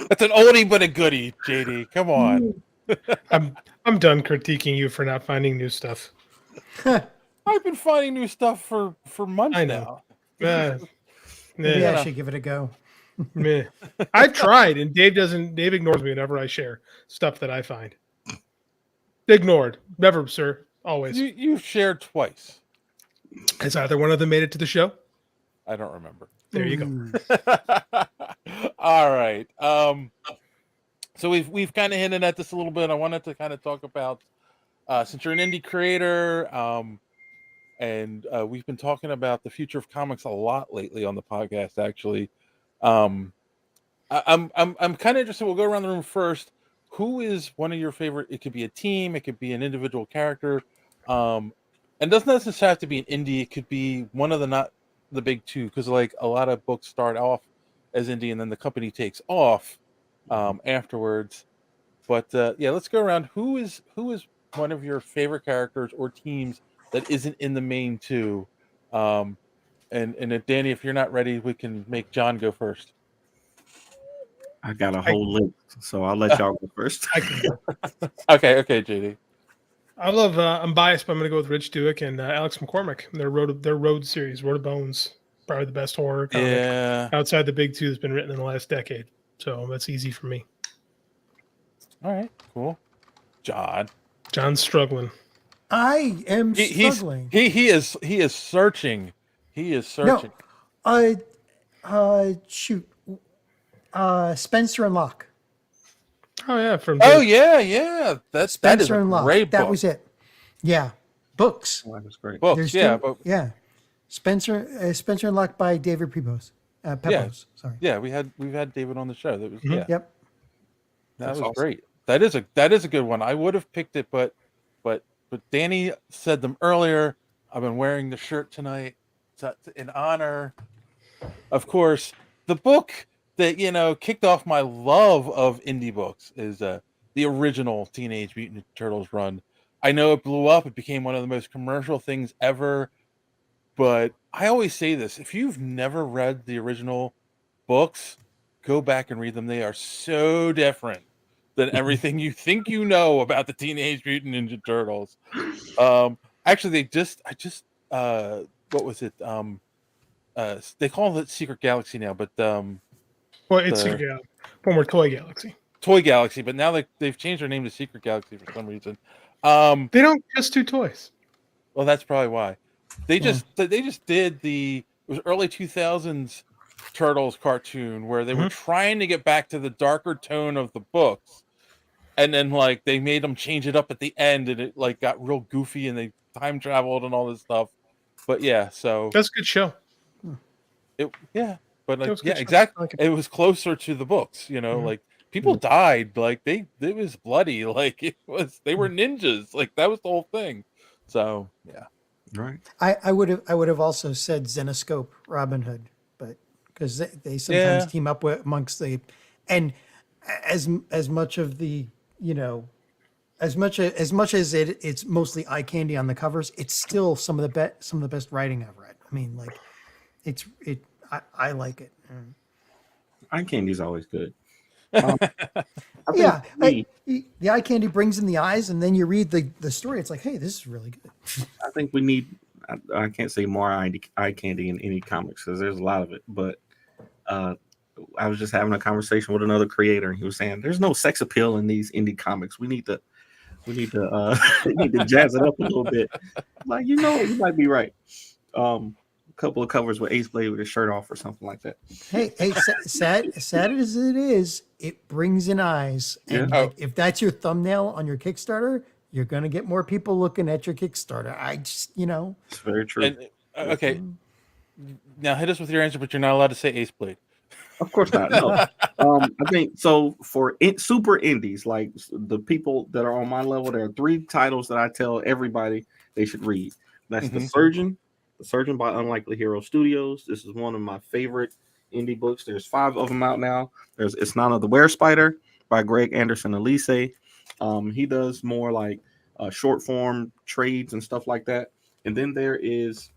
That's an oldie but a goodie, JD. Come on. I'm done critiquing you for not finding new stuff. I've been finding new stuff for months now. Maybe I should give it a go. I've tried, and Dave ignores me whenever I share stuff that I find. Ignored. Never, sir. Always. You've shared twice. Has either one of them made it to the show? I don't remember. There you go. All right. So we've kind of hinted at this a little bit. I wanted to kind of talk about since you're an indie creator, and we've been talking about the future of comics a lot lately on the podcast. Actually, I'm kind of interested. We'll go around the room first. Who is one of your favorite? It could be a team. It could be an individual character. And doesn't necessarily have to be an indie. It could be one of not the big two, because like a lot of books start off as indie and then the company takes off afterwards. But yeah, let's go around. Who is one of your favorite characters or teams that isn't in the main two? And Danny, if you're not ready, we can make John go first. I got a whole list, so I'll let y'all go first. Okay, JD. I love. I'm biased, but I'm going to go with Rich Duick and Alex McCormick. Their Road series, Road of Bones, probably the best horror comic outside the big two that's been written in the last decade. So that's easy for me. All right, cool. John's struggling. I am struggling. He is searching. He is searching. No, shoot. Spencer and Locke. Oh yeah, yeah. That is a great book. That was it. Yeah. Books. Oh, that was great. Books, There's yeah, two, but yeah. Spencer and Luck by David Pepose. Pepose. Sorry. Yeah, we've had David on the show. That was Yep. That That's was awesome. great. That is a good one. I would have picked it, but Danny said them earlier. I've been wearing the shirt tonight in honor. Of course, the book that kicked off my love of indie books is the original Teenage Mutant Ninja Turtles run. I know it blew up. It became one of the most commercial things ever. But I always say this: if you've never read the original books, go back and read them. They are so different than everything you think you know about the Teenage Mutant Ninja Turtles. Actually, what was it? They call it Secret Galaxy now, but well, it's Secret Galaxy. Former Toy Galaxy. Toy Galaxy, but now they've changed their name to Secret Galaxy for some reason. They don't just do toys. Well, that's probably why. They just did it was early 2000s Turtles cartoon where they were trying to get back to the darker tone of the books, and then they made them change it up at the end, and it got real goofy, and they time traveled and all this stuff. But yeah, so that's a good show. Exactly. It was closer to the books, people died, it was bloody, they were ninjas, that was the whole thing. So yeah. Right. I would have also said Zenoscope Robin Hood, but because they sometimes team up amongst and as much of the as much as it's mostly eye candy on the covers, it's still some of the best writing I've read. I mean, I like it. Eye candy's always good. The eye candy brings in the eyes, and then you read the story. It's like, hey, this is really good. I think we need. I can't say more eye candy in any comics because there's a lot of it. But I was just having a conversation with another creator, and he was saying there's no sex appeal in these indie comics. We need to we need to jazz it up a little bit. You might be right. A couple of covers with Aceblade with his shirt off or something like that. Hey, sad as it is, it brings in eyes. And if that's your thumbnail on your Kickstarter, you're going to get more people looking at your Kickstarter. It's very true. And, okay. Now hit us with your answer, but you're not allowed to say Aceblade. Of course not. No. I think so for super indies, like the people that are on my level, there are 3 titles that I tell everybody they should read. That's The Surgeon by Unlikely Hero Studios. This is one of my favorite indie books. There's 5 of them out now. There's It's None of the Were Spider by Greg Anderson Elise. He does more short form trades and stuff like that. And then there is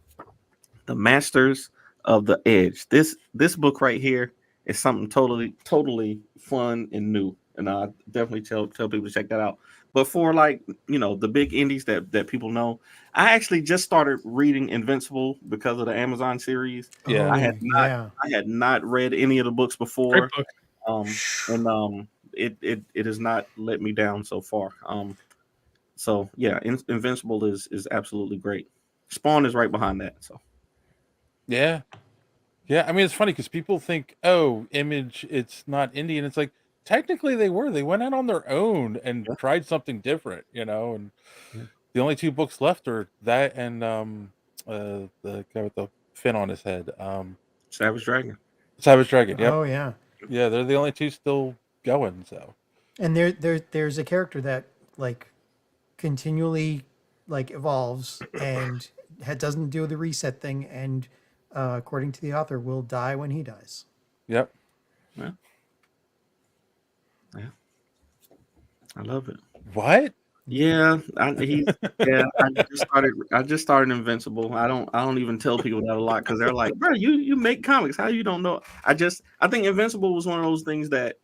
The Masters of the Edge. This book right here is something totally fun and new, and I definitely tell people to check that out. But for the big indies that people know, I actually just started reading Invincible because of the Amazon series. Yeah, I had not read any of the books before. Great book. It has not let me down so far. So yeah, Invincible is absolutely great. Spawn is right behind that. So yeah. I mean, it's funny because people think, oh, Image, it's not indie, and it's like technically they were. They went out on their own and tried something different, And the only 2 books left are that and the guy with the fin on his head, Savage Dragon. Yep. Oh yeah. Yeah, they're the only 2 still going. So, and there's a character that continually evolves and doesn't do the reset thing, and according to the author, will die when he dies. Yep. Yeah. I love it. What? Yeah, I just started Invincible. I don't even tell people that a lot because they're like, bro, you make comics. How you don't know? I think Invincible was one of those things that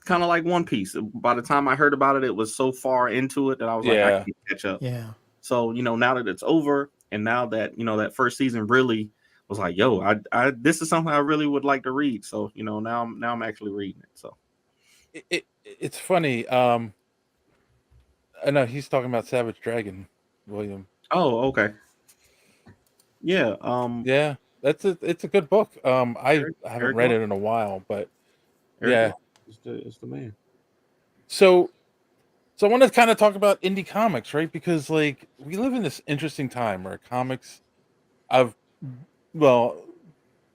kind of like One Piece. By the time I heard about it, it was so far into it that I was like, I can't catch up. Yeah. So now that it's over, and now that that first season really was like, yo, I this is something I really would like to read. So now I'm actually reading it. So it's funny. I know he's talking about Savage Dragon, William. Oh, okay. Yeah. Yeah, it's a good book. I haven't read it in a while, but yeah, it's the man. So So I want to kind of talk about indie comics, right? Because like we live in this interesting time where comics, I've, well,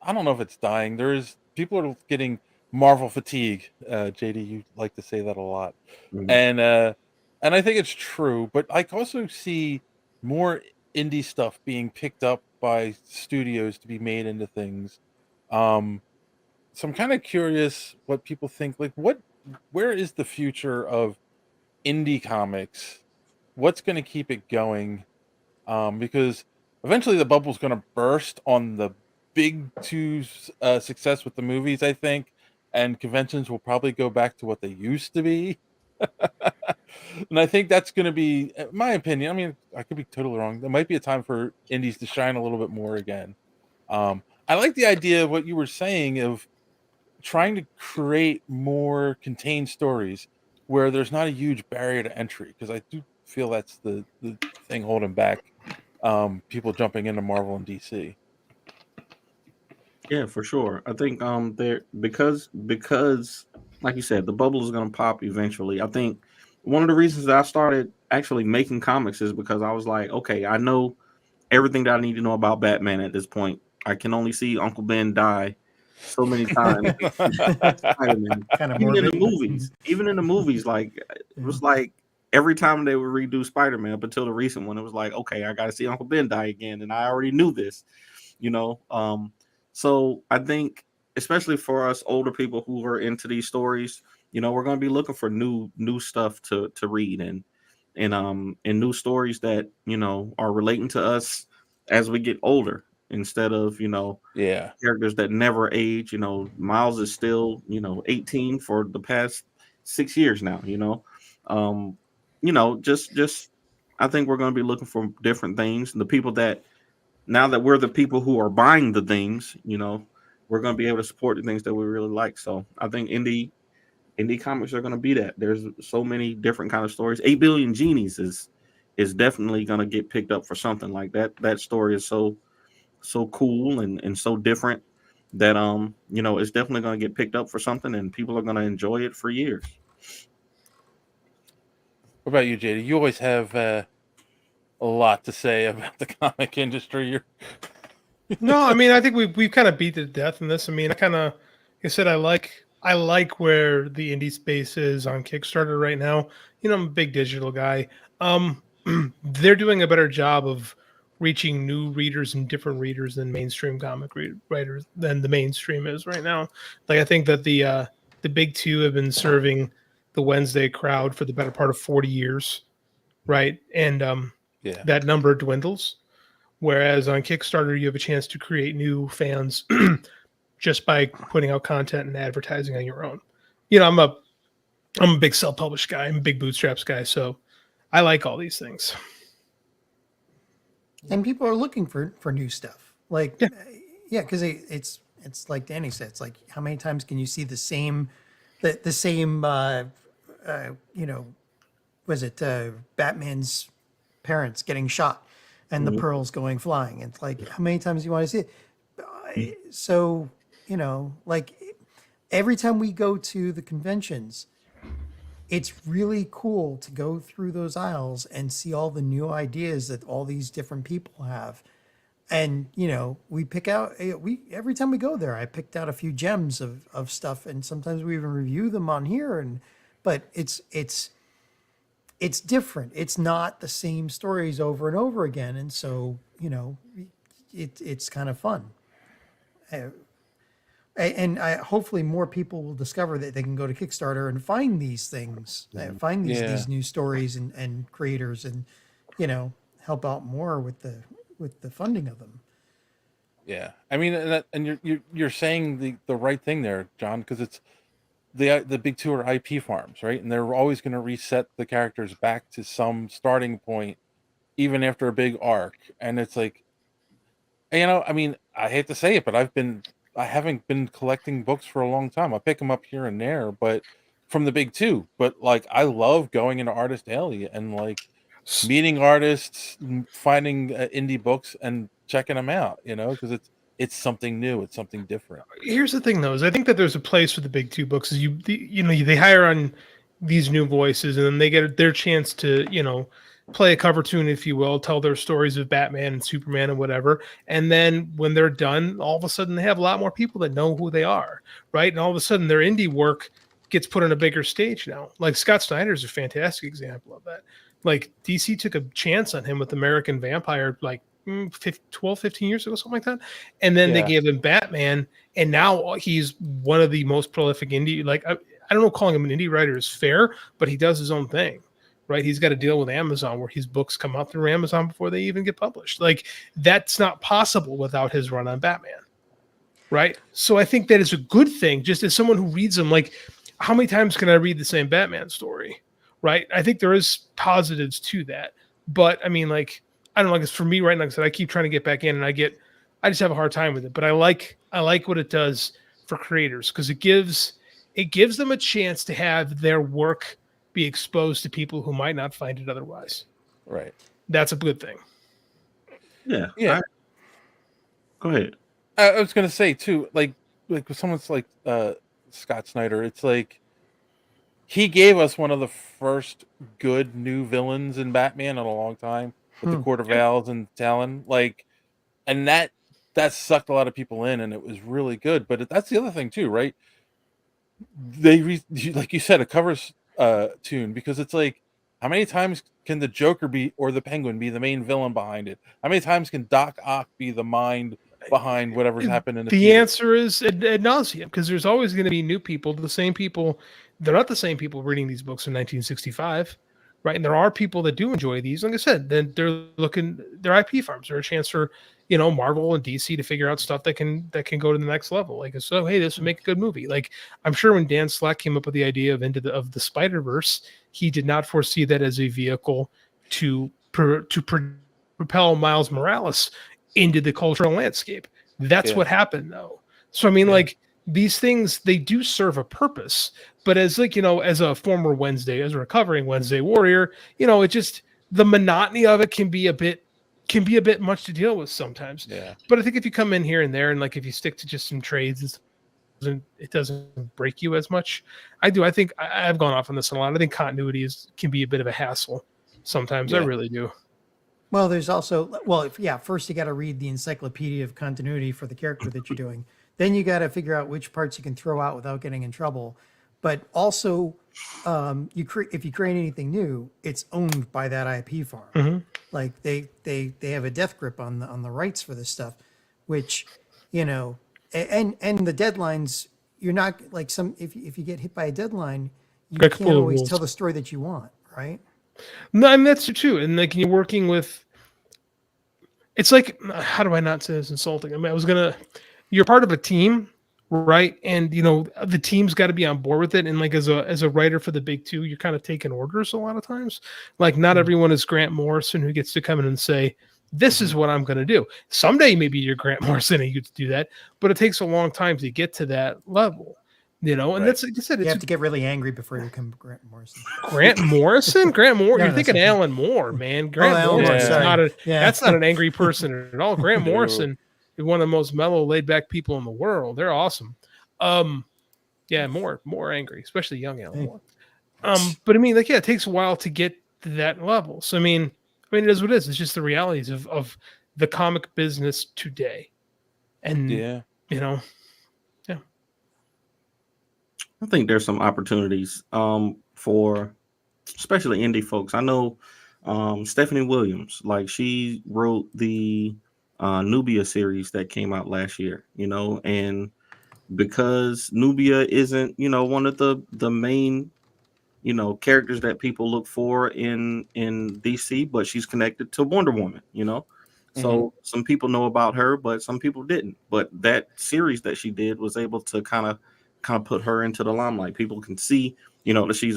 I don't know if it's dying. There's people are getting Marvel fatigue. JD, you like to say that a lot, Mhm. and I think it's true. But I also see more indie stuff being picked up by studios to be made into things. So I'm kind of curious what people think. Like, where is the future of indie comics? What's going to keep it going? Because eventually the bubble's going to burst on the big two's success with the movies, I think, and conventions will probably go back to what they used to be. And I think that's going to be, in my opinion. I mean, I could be totally wrong. There might be a time for indies to shine a little bit more again. I like the idea of what you were saying of trying to create more contained stories where there's not a huge barrier to entry, because I do feel that's the thing holding back people jumping into Marvel and DC. Yeah, for sure. I think there because like you said, the bubble is gonna pop eventually. I think one of the reasons that I started actually making comics is because I was like, okay, I know everything that I need to know about Batman at this point. I can only see Uncle Ben die so many times. Spider-Man. Kind of Even in morbid. the movies, like it was like every time they would redo Spider-Man up until the recent one, it was like, okay, I got to see Uncle Ben die again, and I already knew this, you know. So I think, especially for us older people who are into these stories, you know, we're going to be looking for new stuff to read and new stories that, you know, are relating to us as we get older, instead of, you know, Yeah. characters that never age. You know, Miles is still, you know, 18 for the past 6 years now, you know. You know, just I think we're going to be looking for different things, and the people that, now that we're the people who are buying the things, you know, we're going to be able to support the things that we really like. So I think indie comics are going to be that. There's so many different kind of stories. 8 Billion Genies is definitely going to get picked up for something like that. That story is so cool and so different that you know, it's definitely going to get picked up for something, and people are going to enjoy it for years. What about you, JD? You always have a lot to say about the comic industry. No, I mean, I think we've kind of beat it to death in this. I mean, like I said, I like where the indie space is on Kickstarter right now. You know, I'm a big digital guy. They're doing a better job of reaching new readers and different readers than mainstream comic writers than the mainstream is right now. Like, I think that the big two have been serving the Wednesday crowd for the better part of 40 years, right? And Yeah. that number dwindles. Whereas on Kickstarter, you have a chance to create new fans just by putting out content and advertising on your own. You know, I'm a big self-published guy. I'm a big bootstraps guy, so I like all these things. And people are looking for new stuff. Like, yeah, because it's like Danny said. It's like, how many times can you see the same, the same, you know, was it Batman's parents getting shot and the pearls going flying? It's like, how many times do you want to see it? So, you know, like every time we go to the conventions, it's really cool to go through those aisles and see all the new ideas that all these different people have. And, you know, we pick out, every time we go there, I picked out a few gems of stuff, and sometimes we even review them on here. But it's different. It's not the same stories over and over again. And so, you know, it's kind of fun. And hopefully more people will discover that they can go to Kickstarter and find these things, find these new stories and creators, and, you know, help out more with the funding of them. Yeah, I mean, and you're saying the right thing there, John, because it's the big two are IP farms, right? And they're always going to reset the characters back to some starting point, even after a big arc. And it's like, you know, I mean, I hate to say it, but I haven't been collecting books for a long time. I pick them up here and there, but from the big two. But like, I love going into Artist Alley and like meeting artists, finding indie books and checking them out. You know, because it's something new, it's something different. Here's the thing, though, is I think that there's a place for the big two books. Is they hire on these new voices, and then they get their chance to, play a cover tune, if you will, tell their stories of Batman and Superman and whatever. And then when they're done, all of a sudden they have a lot more people that know who they are, right? And all of a sudden their indie work gets put on a bigger stage now. Like Scott Snyder is a fantastic example of that. Like DC took a chance on him with American Vampire, like 12, 15 years ago, something like that. And then they gave him Batman, and now he's one of the most prolific indie. Like, I don't know, calling him an indie writer is fair, but he does his own thing, right? He's got to deal with Amazon, where his books come out through Amazon before they even get published. Like, that's not possible without his run on Batman, right? So I think that is a good thing, just as someone who reads them. Like, how many times can I read the same Batman story, right? I think there is positives to that. But, I mean, like, I don't know, like, it's for me right now, like I said, I keep trying to get back in, and I just have a hard time with it. But I like what it does for creators, because it gives them a chance to have their work be exposed to people who might not find it otherwise. Right. That's a good thing. Yeah. Go ahead. I was gonna say too, like with someone's like Scott Snyder, it's like he gave us one of the first good new villains in Batman in a long time with the Court of Owls and Talon. Like, and that sucked a lot of people in, and it was really good. But that's the other thing too, right? Like you said, a covers tune, because it's like, how many times can the Joker be, or the Penguin be, the main villain behind it? How many times can Doc Ock be the mind behind whatever's happened in the answer is ad nauseum, because there's always going to be new people. The same people, they're not the same people reading these books in 1965, right? And there are people that do enjoy these. Like I said, then they're IP farms. They're a chance for, Marvel and DC to figure out stuff that can go to the next level. Like, so hey, this would make a good movie. Like, I'm sure when Dan Slott came up with the idea of the Spider-Verse, he did not foresee that as a vehicle to propel Miles Morales into the cultural landscape. That's what happened, though. So I mean, like, these things, they do serve a purpose. But as as a former recovering Wednesday warrior, it just, the monotony of it can be a bit much to deal with sometimes. Yeah. But I think if you come in here and there, and like if you stick to just some trades, it doesn't break you as much. I think I've gone off on this a lot. I think continuity can be a bit of a hassle sometimes. I really do. Well, there's also, first you got to read the encyclopedia of continuity for the character that you're doing. Then you got to figure out which parts you can throw out without getting in trouble. But also, if you create anything new, it's owned by that IP farm. Mm-hmm. Like they have a death grip on the rights for this stuff, which, and the deadlines, you're not like if you get hit by a deadline, you can't always tell the story that you want, right? No, I mean, that's true. And like, you're working with, it's like, how do I not say this insulting? I mean, you're part of a team, right? And the team's got to be on board with it. And like, as a writer for the big two, you're kind of taking orders a lot of times. Like, not everyone is Grant Morrison, who gets to come in and say, this is what I'm going to do. Someday maybe you're Grant Morrison and you get to do that, but it takes a long time to get to that level. And that's, like I said, you have to get really angry before you become Grant Morrison. Grant Morrison? You're thinking Alan Moore, man. Grant Morrison. That's not an angry person at all. Grant Morrison is one of the most mellow, laid-back people in the world. They're awesome. More angry, especially young Alan Moore. But I mean, like, it takes a while to get to that level. So I mean, it is what it is. It's just the realities of the comic business today. And I think there's some opportunities for especially indie folks. I know Stephanie Williams, like, she wrote the Nubia series that came out last year, and because Nubia isn't, one of the main, characters that people look for in DC, but she's connected to Wonder Woman, So some people know about her, but some people didn't. But that series that she did was able to kind of put her into the limelight. People can see, that she's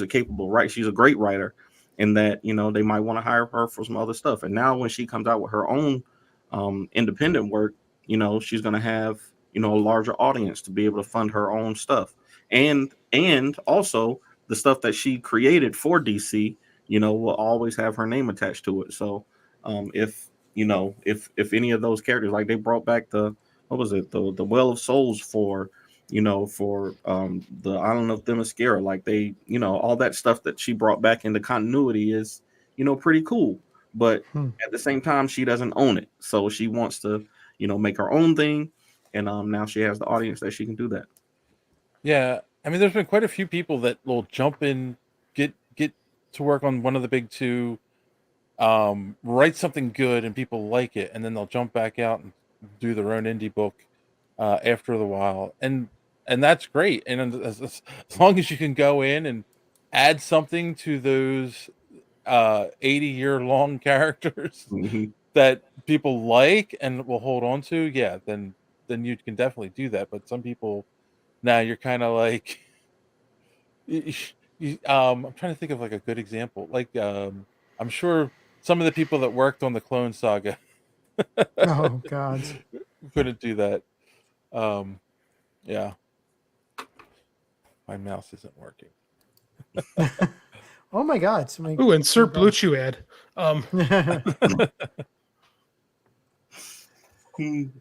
she's a great writer, and that, they might want to hire her for some other stuff. And now when she comes out with her own independent work, she's going to have, a larger audience to be able to fund her own stuff. And also the stuff that she created for DC, will always have her name attached to it. So if any of those characters, like, they brought back the Well of Souls for for the Island of Themyscira. Like they, all that stuff that she brought back into continuity is, pretty cool. But at the same time, she doesn't own it. So she wants to, make her own thing. And now she has the audience that she can do that. Yeah. I mean, there's been quite a few people that will jump in, get to work on one of the big two, write something good and people like it, and then they'll jump back out and do their own indie book after a while. And that's great. And as long as you can go in and add something to those 80-year-long characters that people like and will hold on to, yeah, then you can definitely do that. But some people, now you're kind of like, I'm trying to think of like a good example. Like, I'm sure some of the people that worked on the Clone Saga, oh God, couldn't do that. Yeah, my mouse isn't working. Oh my God! Ooh, insert Blue Chew ad. Greg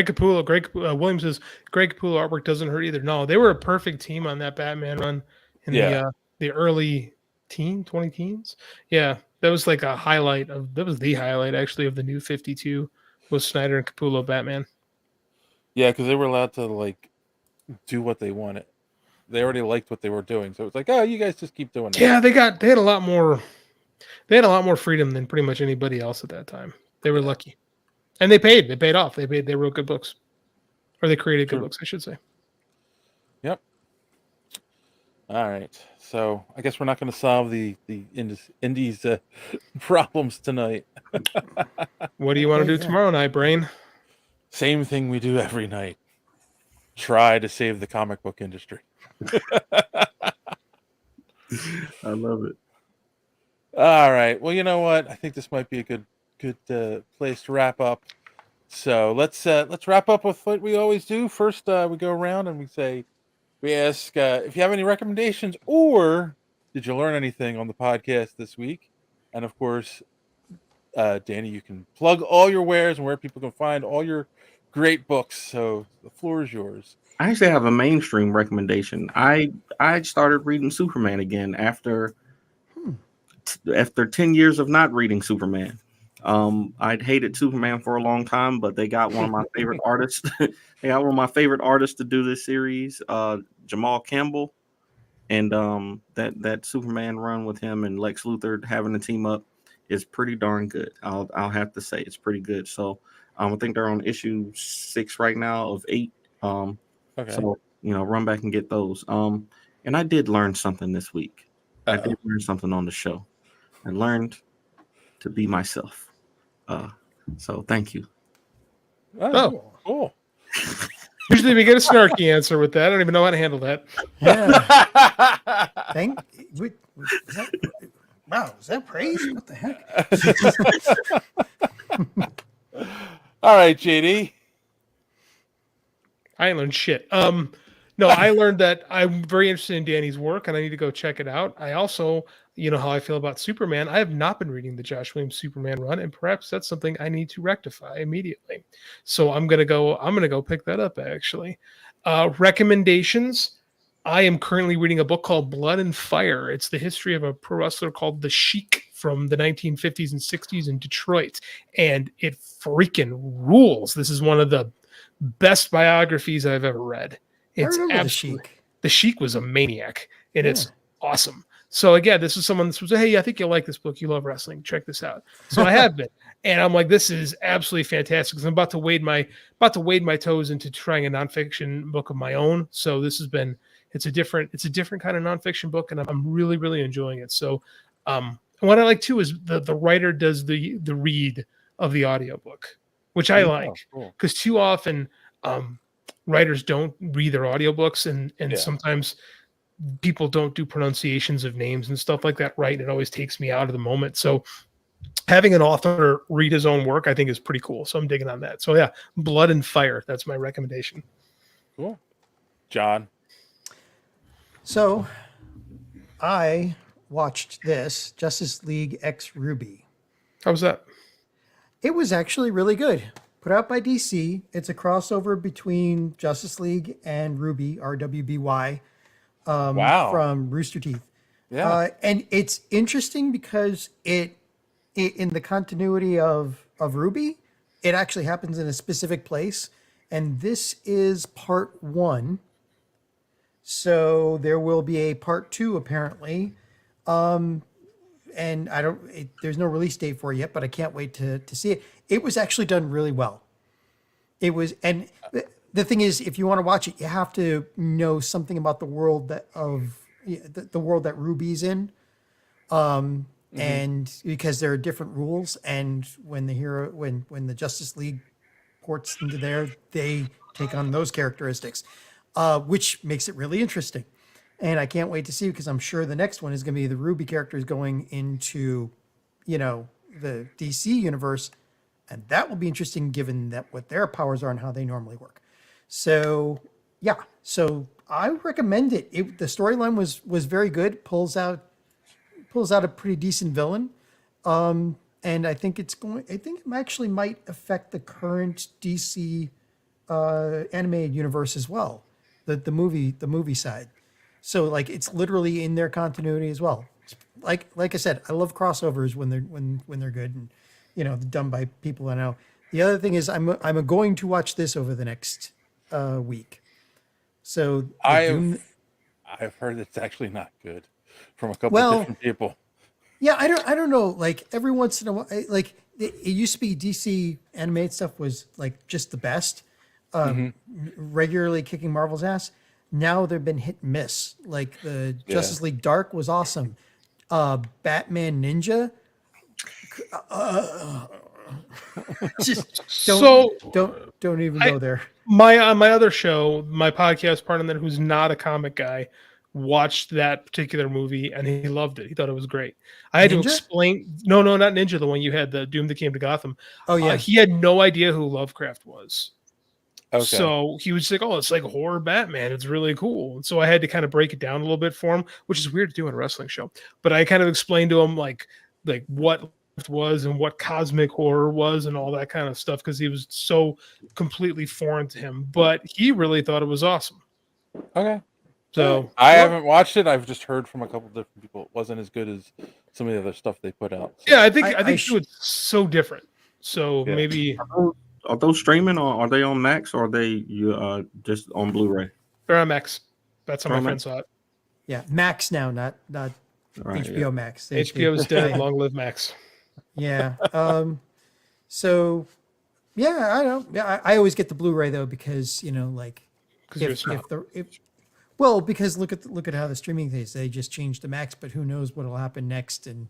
Capullo. Williams says Greg Capullo artwork doesn't hurt either. No, they were a perfect team on that Batman run in the early 20 teens. Yeah, that was like a highlight that was the highlight actually of the New 52 was Snyder and Capullo Batman. Yeah, because they were allowed to like do what they wanted. They already liked what they were doing, so it's like, oh, you guys just keep doing it. Yeah, they had a lot more freedom than pretty much anybody else at that time. They were lucky. And they paid off. They wrote good books. Or they created good books, I should say. Yep. All right. So I guess we're not going to solve the indies problems tonight. What do you want to do tomorrow night, Brain? Same thing we do every night. Try to save the comic book industry. I love it. All right. Well, you know what? I think this might be a good place to wrap up. So let's wrap up with what we always do. First, we go around and we ask if you have any recommendations or did you learn anything on the podcast this week? And of course, Danny, you can plug all your wares and where people can find all your great books. So the floor is yours. I actually have a mainstream recommendation. I started reading Superman again after 10 years of not reading Superman. I'd hated Superman for a long time, but they got one of my favorite artists. They got one of my favorite artists to do this series, Jamal Campbell, and that Superman run with him and Lex Luthor having a team up is pretty darn good. I'll have to say it's pretty good. So I think they're on issue 6 right now of 8. Okay. So run back and get those. And I did learn something this week. I did learn something on the show. I learned to be myself. So thank you. Oh, cool. Usually we get a snarky answer with that. I don't even know how to handle that. Yeah. Wow, is that praise? What the heck? All right, JD. I ain't learned shit. No, I learned that I'm very interested in Danny's work and I need to go check it out. I also, how I feel about Superman. I have not been reading the Josh Williams Superman run, and perhaps that's something I need to rectify immediately. So I'm gonna go pick that up actually. Recommendations. I am currently reading a book called Blood and Fire. It's the history of a pro wrestler called The Sheik from the 1950s and 60s in Detroit, and it freaking rules. This is one of the best biographies I've ever read. It's absolutely The Sheik was a maniac, and it's awesome. So again, this is someone that says, "Hey, I think you'll like this book. You love wrestling. Check this out." So I have been, and I'm like, "This is absolutely fantastic." Because I'm about to wade my toes into trying a nonfiction book of my own. So this has been it's a different kind of nonfiction book, and I'm really really enjoying it. So what I like too is the writer does the read of the audiobook, which I like because too often writers don't read their audiobooks and sometimes people don't do pronunciations of names and stuff like that right. It always takes me out of the moment. So having an author read his own work, I think is pretty cool. So I'm digging on that. So yeah, Blood and Fire. That's my recommendation. Cool. John. So I watched this Justice League X Ruby. How was that? It was actually really good. put out by DC. It's a crossover between Justice League and Ruby, RWBY, Wow. from Rooster Teeth. Yeah. And it's interesting because it in the continuity of Ruby, it actually happens in a specific place. And this is part 1. So there will be a part 2 apparently. And there's no release date for it yet, but I can't wait to see it. It was actually done really well. It was, and the thing is, if you want to watch it, you have to know something about the world the world that Ruby's in. And because there are different rules, and when the Justice League ports into there, they take on those characteristics, which makes it really interesting. And I can't wait to see, because I'm sure the next one is going to be the Ruby characters going into, the DC universe. And that will be interesting given that what their powers are and how they normally work. So, yeah. So I recommend it. The storyline was very good. Pulls out a pretty decent villain. And I think it actually might affect the current DC animated universe as well. The movie side. So like it's literally in their continuity as well. Like I said, I love crossovers when they're good and done by people I know. The other thing is I'm going to watch this over the next week. So I've heard it's actually not good from a couple of different people. Yeah, I don't know. Like every once in a while, like it used to be DC animated stuff was like just the best, regularly kicking Marvel's ass. Now they've been hit and miss. Like the Justice League Dark was awesome. Batman Ninja. Just don't even go there. My other show, my podcast partner who's not a comic guy, watched that particular movie and he loved it. He thought it was great. I had to explain. No, not Ninja. The one you had, the Doom that Came to Gotham. Oh yeah. He had no idea who Lovecraft was. Okay. So he was like, "Oh, it's like horror Batman. It's really cool." And so I had to kind of break it down a little bit for him, which is weird to do in a wrestling show. But I kind of explained to him like what it was and what cosmic horror was and all that kind of stuff because he was so completely foreign to him. But he really thought it was awesome. Okay. So I haven't watched it. I've just heard from a couple different people it wasn't as good as some of the other stuff they put out. So. Yeah, I think it's so different. So maybe. Are those streaming or are they on Max or are they just on Blu-ray? They're on Max. That's how my friend saw it. Yeah, Max now, not Right, HBO Max. HBO is dead. Long live Max. Yeah. So, yeah, I don't. Yeah, I always get the Blu-ray though because because look at how the streaming things. They just changed to Max, but who knows what'll happen next and.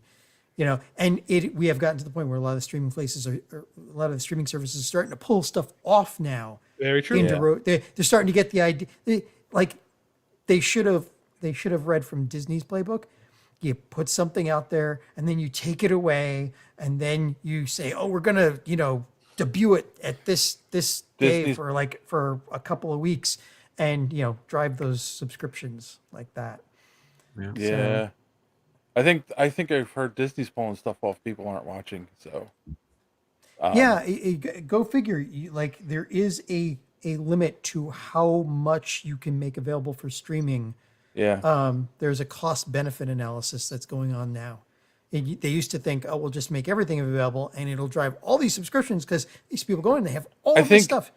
We have gotten to the point where a lot of the streaming places a lot of the streaming services are starting to pull stuff off now. Very true. They're starting to get the idea. They should have read from Disney's playbook. You put something out there, and then you take it away, and then you say, "Oh, we're gonna, debut it at this day for a couple of weeks," and drive those subscriptions like that. Yeah. I think I've heard Disney's pulling stuff off people aren't watching. So go figure. There is a limit to how much you can make available for streaming. Yeah. There's a cost benefit analysis that's going on now. They used to think, oh, we'll just make everything available and it'll drive all these subscriptions because these people go in, they have all this stuff.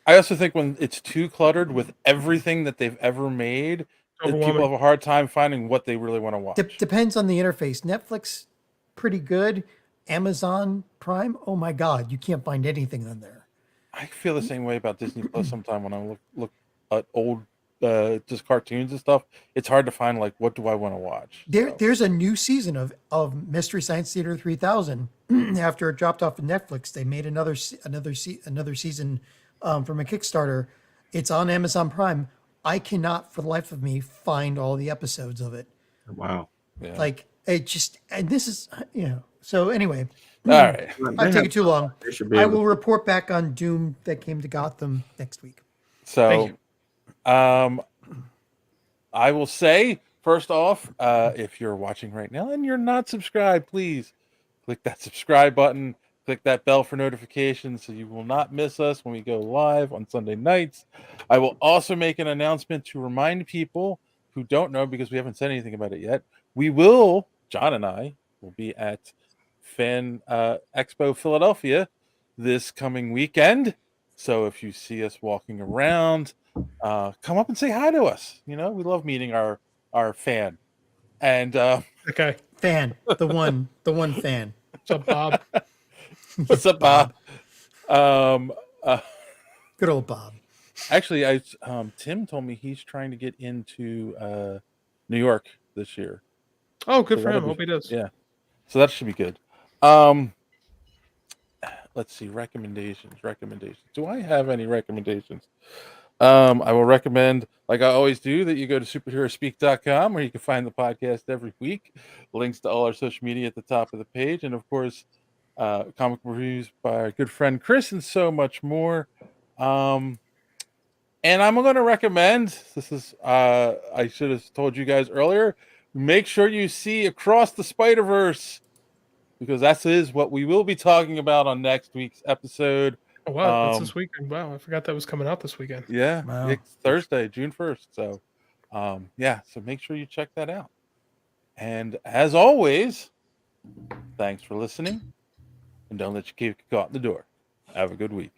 I also think when it's too cluttered with everything that they've ever made, people have a hard time finding what they really want to watch. Depends on the interface. Netflix, pretty good. Amazon Prime, oh my God, you can't find anything on there. I feel the same way about Disney Plus sometimes when I look at old just cartoons and stuff. It's hard to find what do I want to watch. There's a new season of Mystery Science Theater 3000. After it dropped off of Netflix, they made another season from a Kickstarter. It's on Amazon Prime. I cannot, for the life of me, find all the episodes of it. Wow. Yeah. And this is, so anyway. All right. I've taken too long. I will report back on Doom that Came to Gotham next week. So, I will say, first off, if you're watching right now and you're not subscribed, please click that subscribe button. Click that bell for notifications so you will not miss us when we go live on Sunday nights. I will also make an announcement to remind people who don't know, because we haven't said anything about it yet. We will, John and I, will be at Fan Expo Philadelphia this coming weekend. So if you see us walking around, come up and say hi to us. You know, we love meeting our fan. And okay, fan, the one fan. What's up, Bob? What's up, Bob? Good old Bob. Actually, Tim told me he's trying to get into New York this year. Oh, good for him. Hope he does. Yeah, so that should be good. Let's see, recommendations. Do I have any recommendations? I will recommend, like I always do, that you go to superheroespeak.com, where you can find the podcast every week. Links to all our social media at the top of the page, and of course, comic reviews by our good friend Chris, and so much more. And I'm going to recommend, this is, I should have told you guys earlier, make sure you see Across the Spider-Verse, because that is what we will be talking about on next week's episode. Oh, wow, that's this weekend. Wow, I forgot that was coming out this weekend. Yeah, Wow. It's Thursday, June 1st. So, yeah, so make sure you check that out. And as always, thanks for listening, and don't let your kid get caught in the door. Have a good week.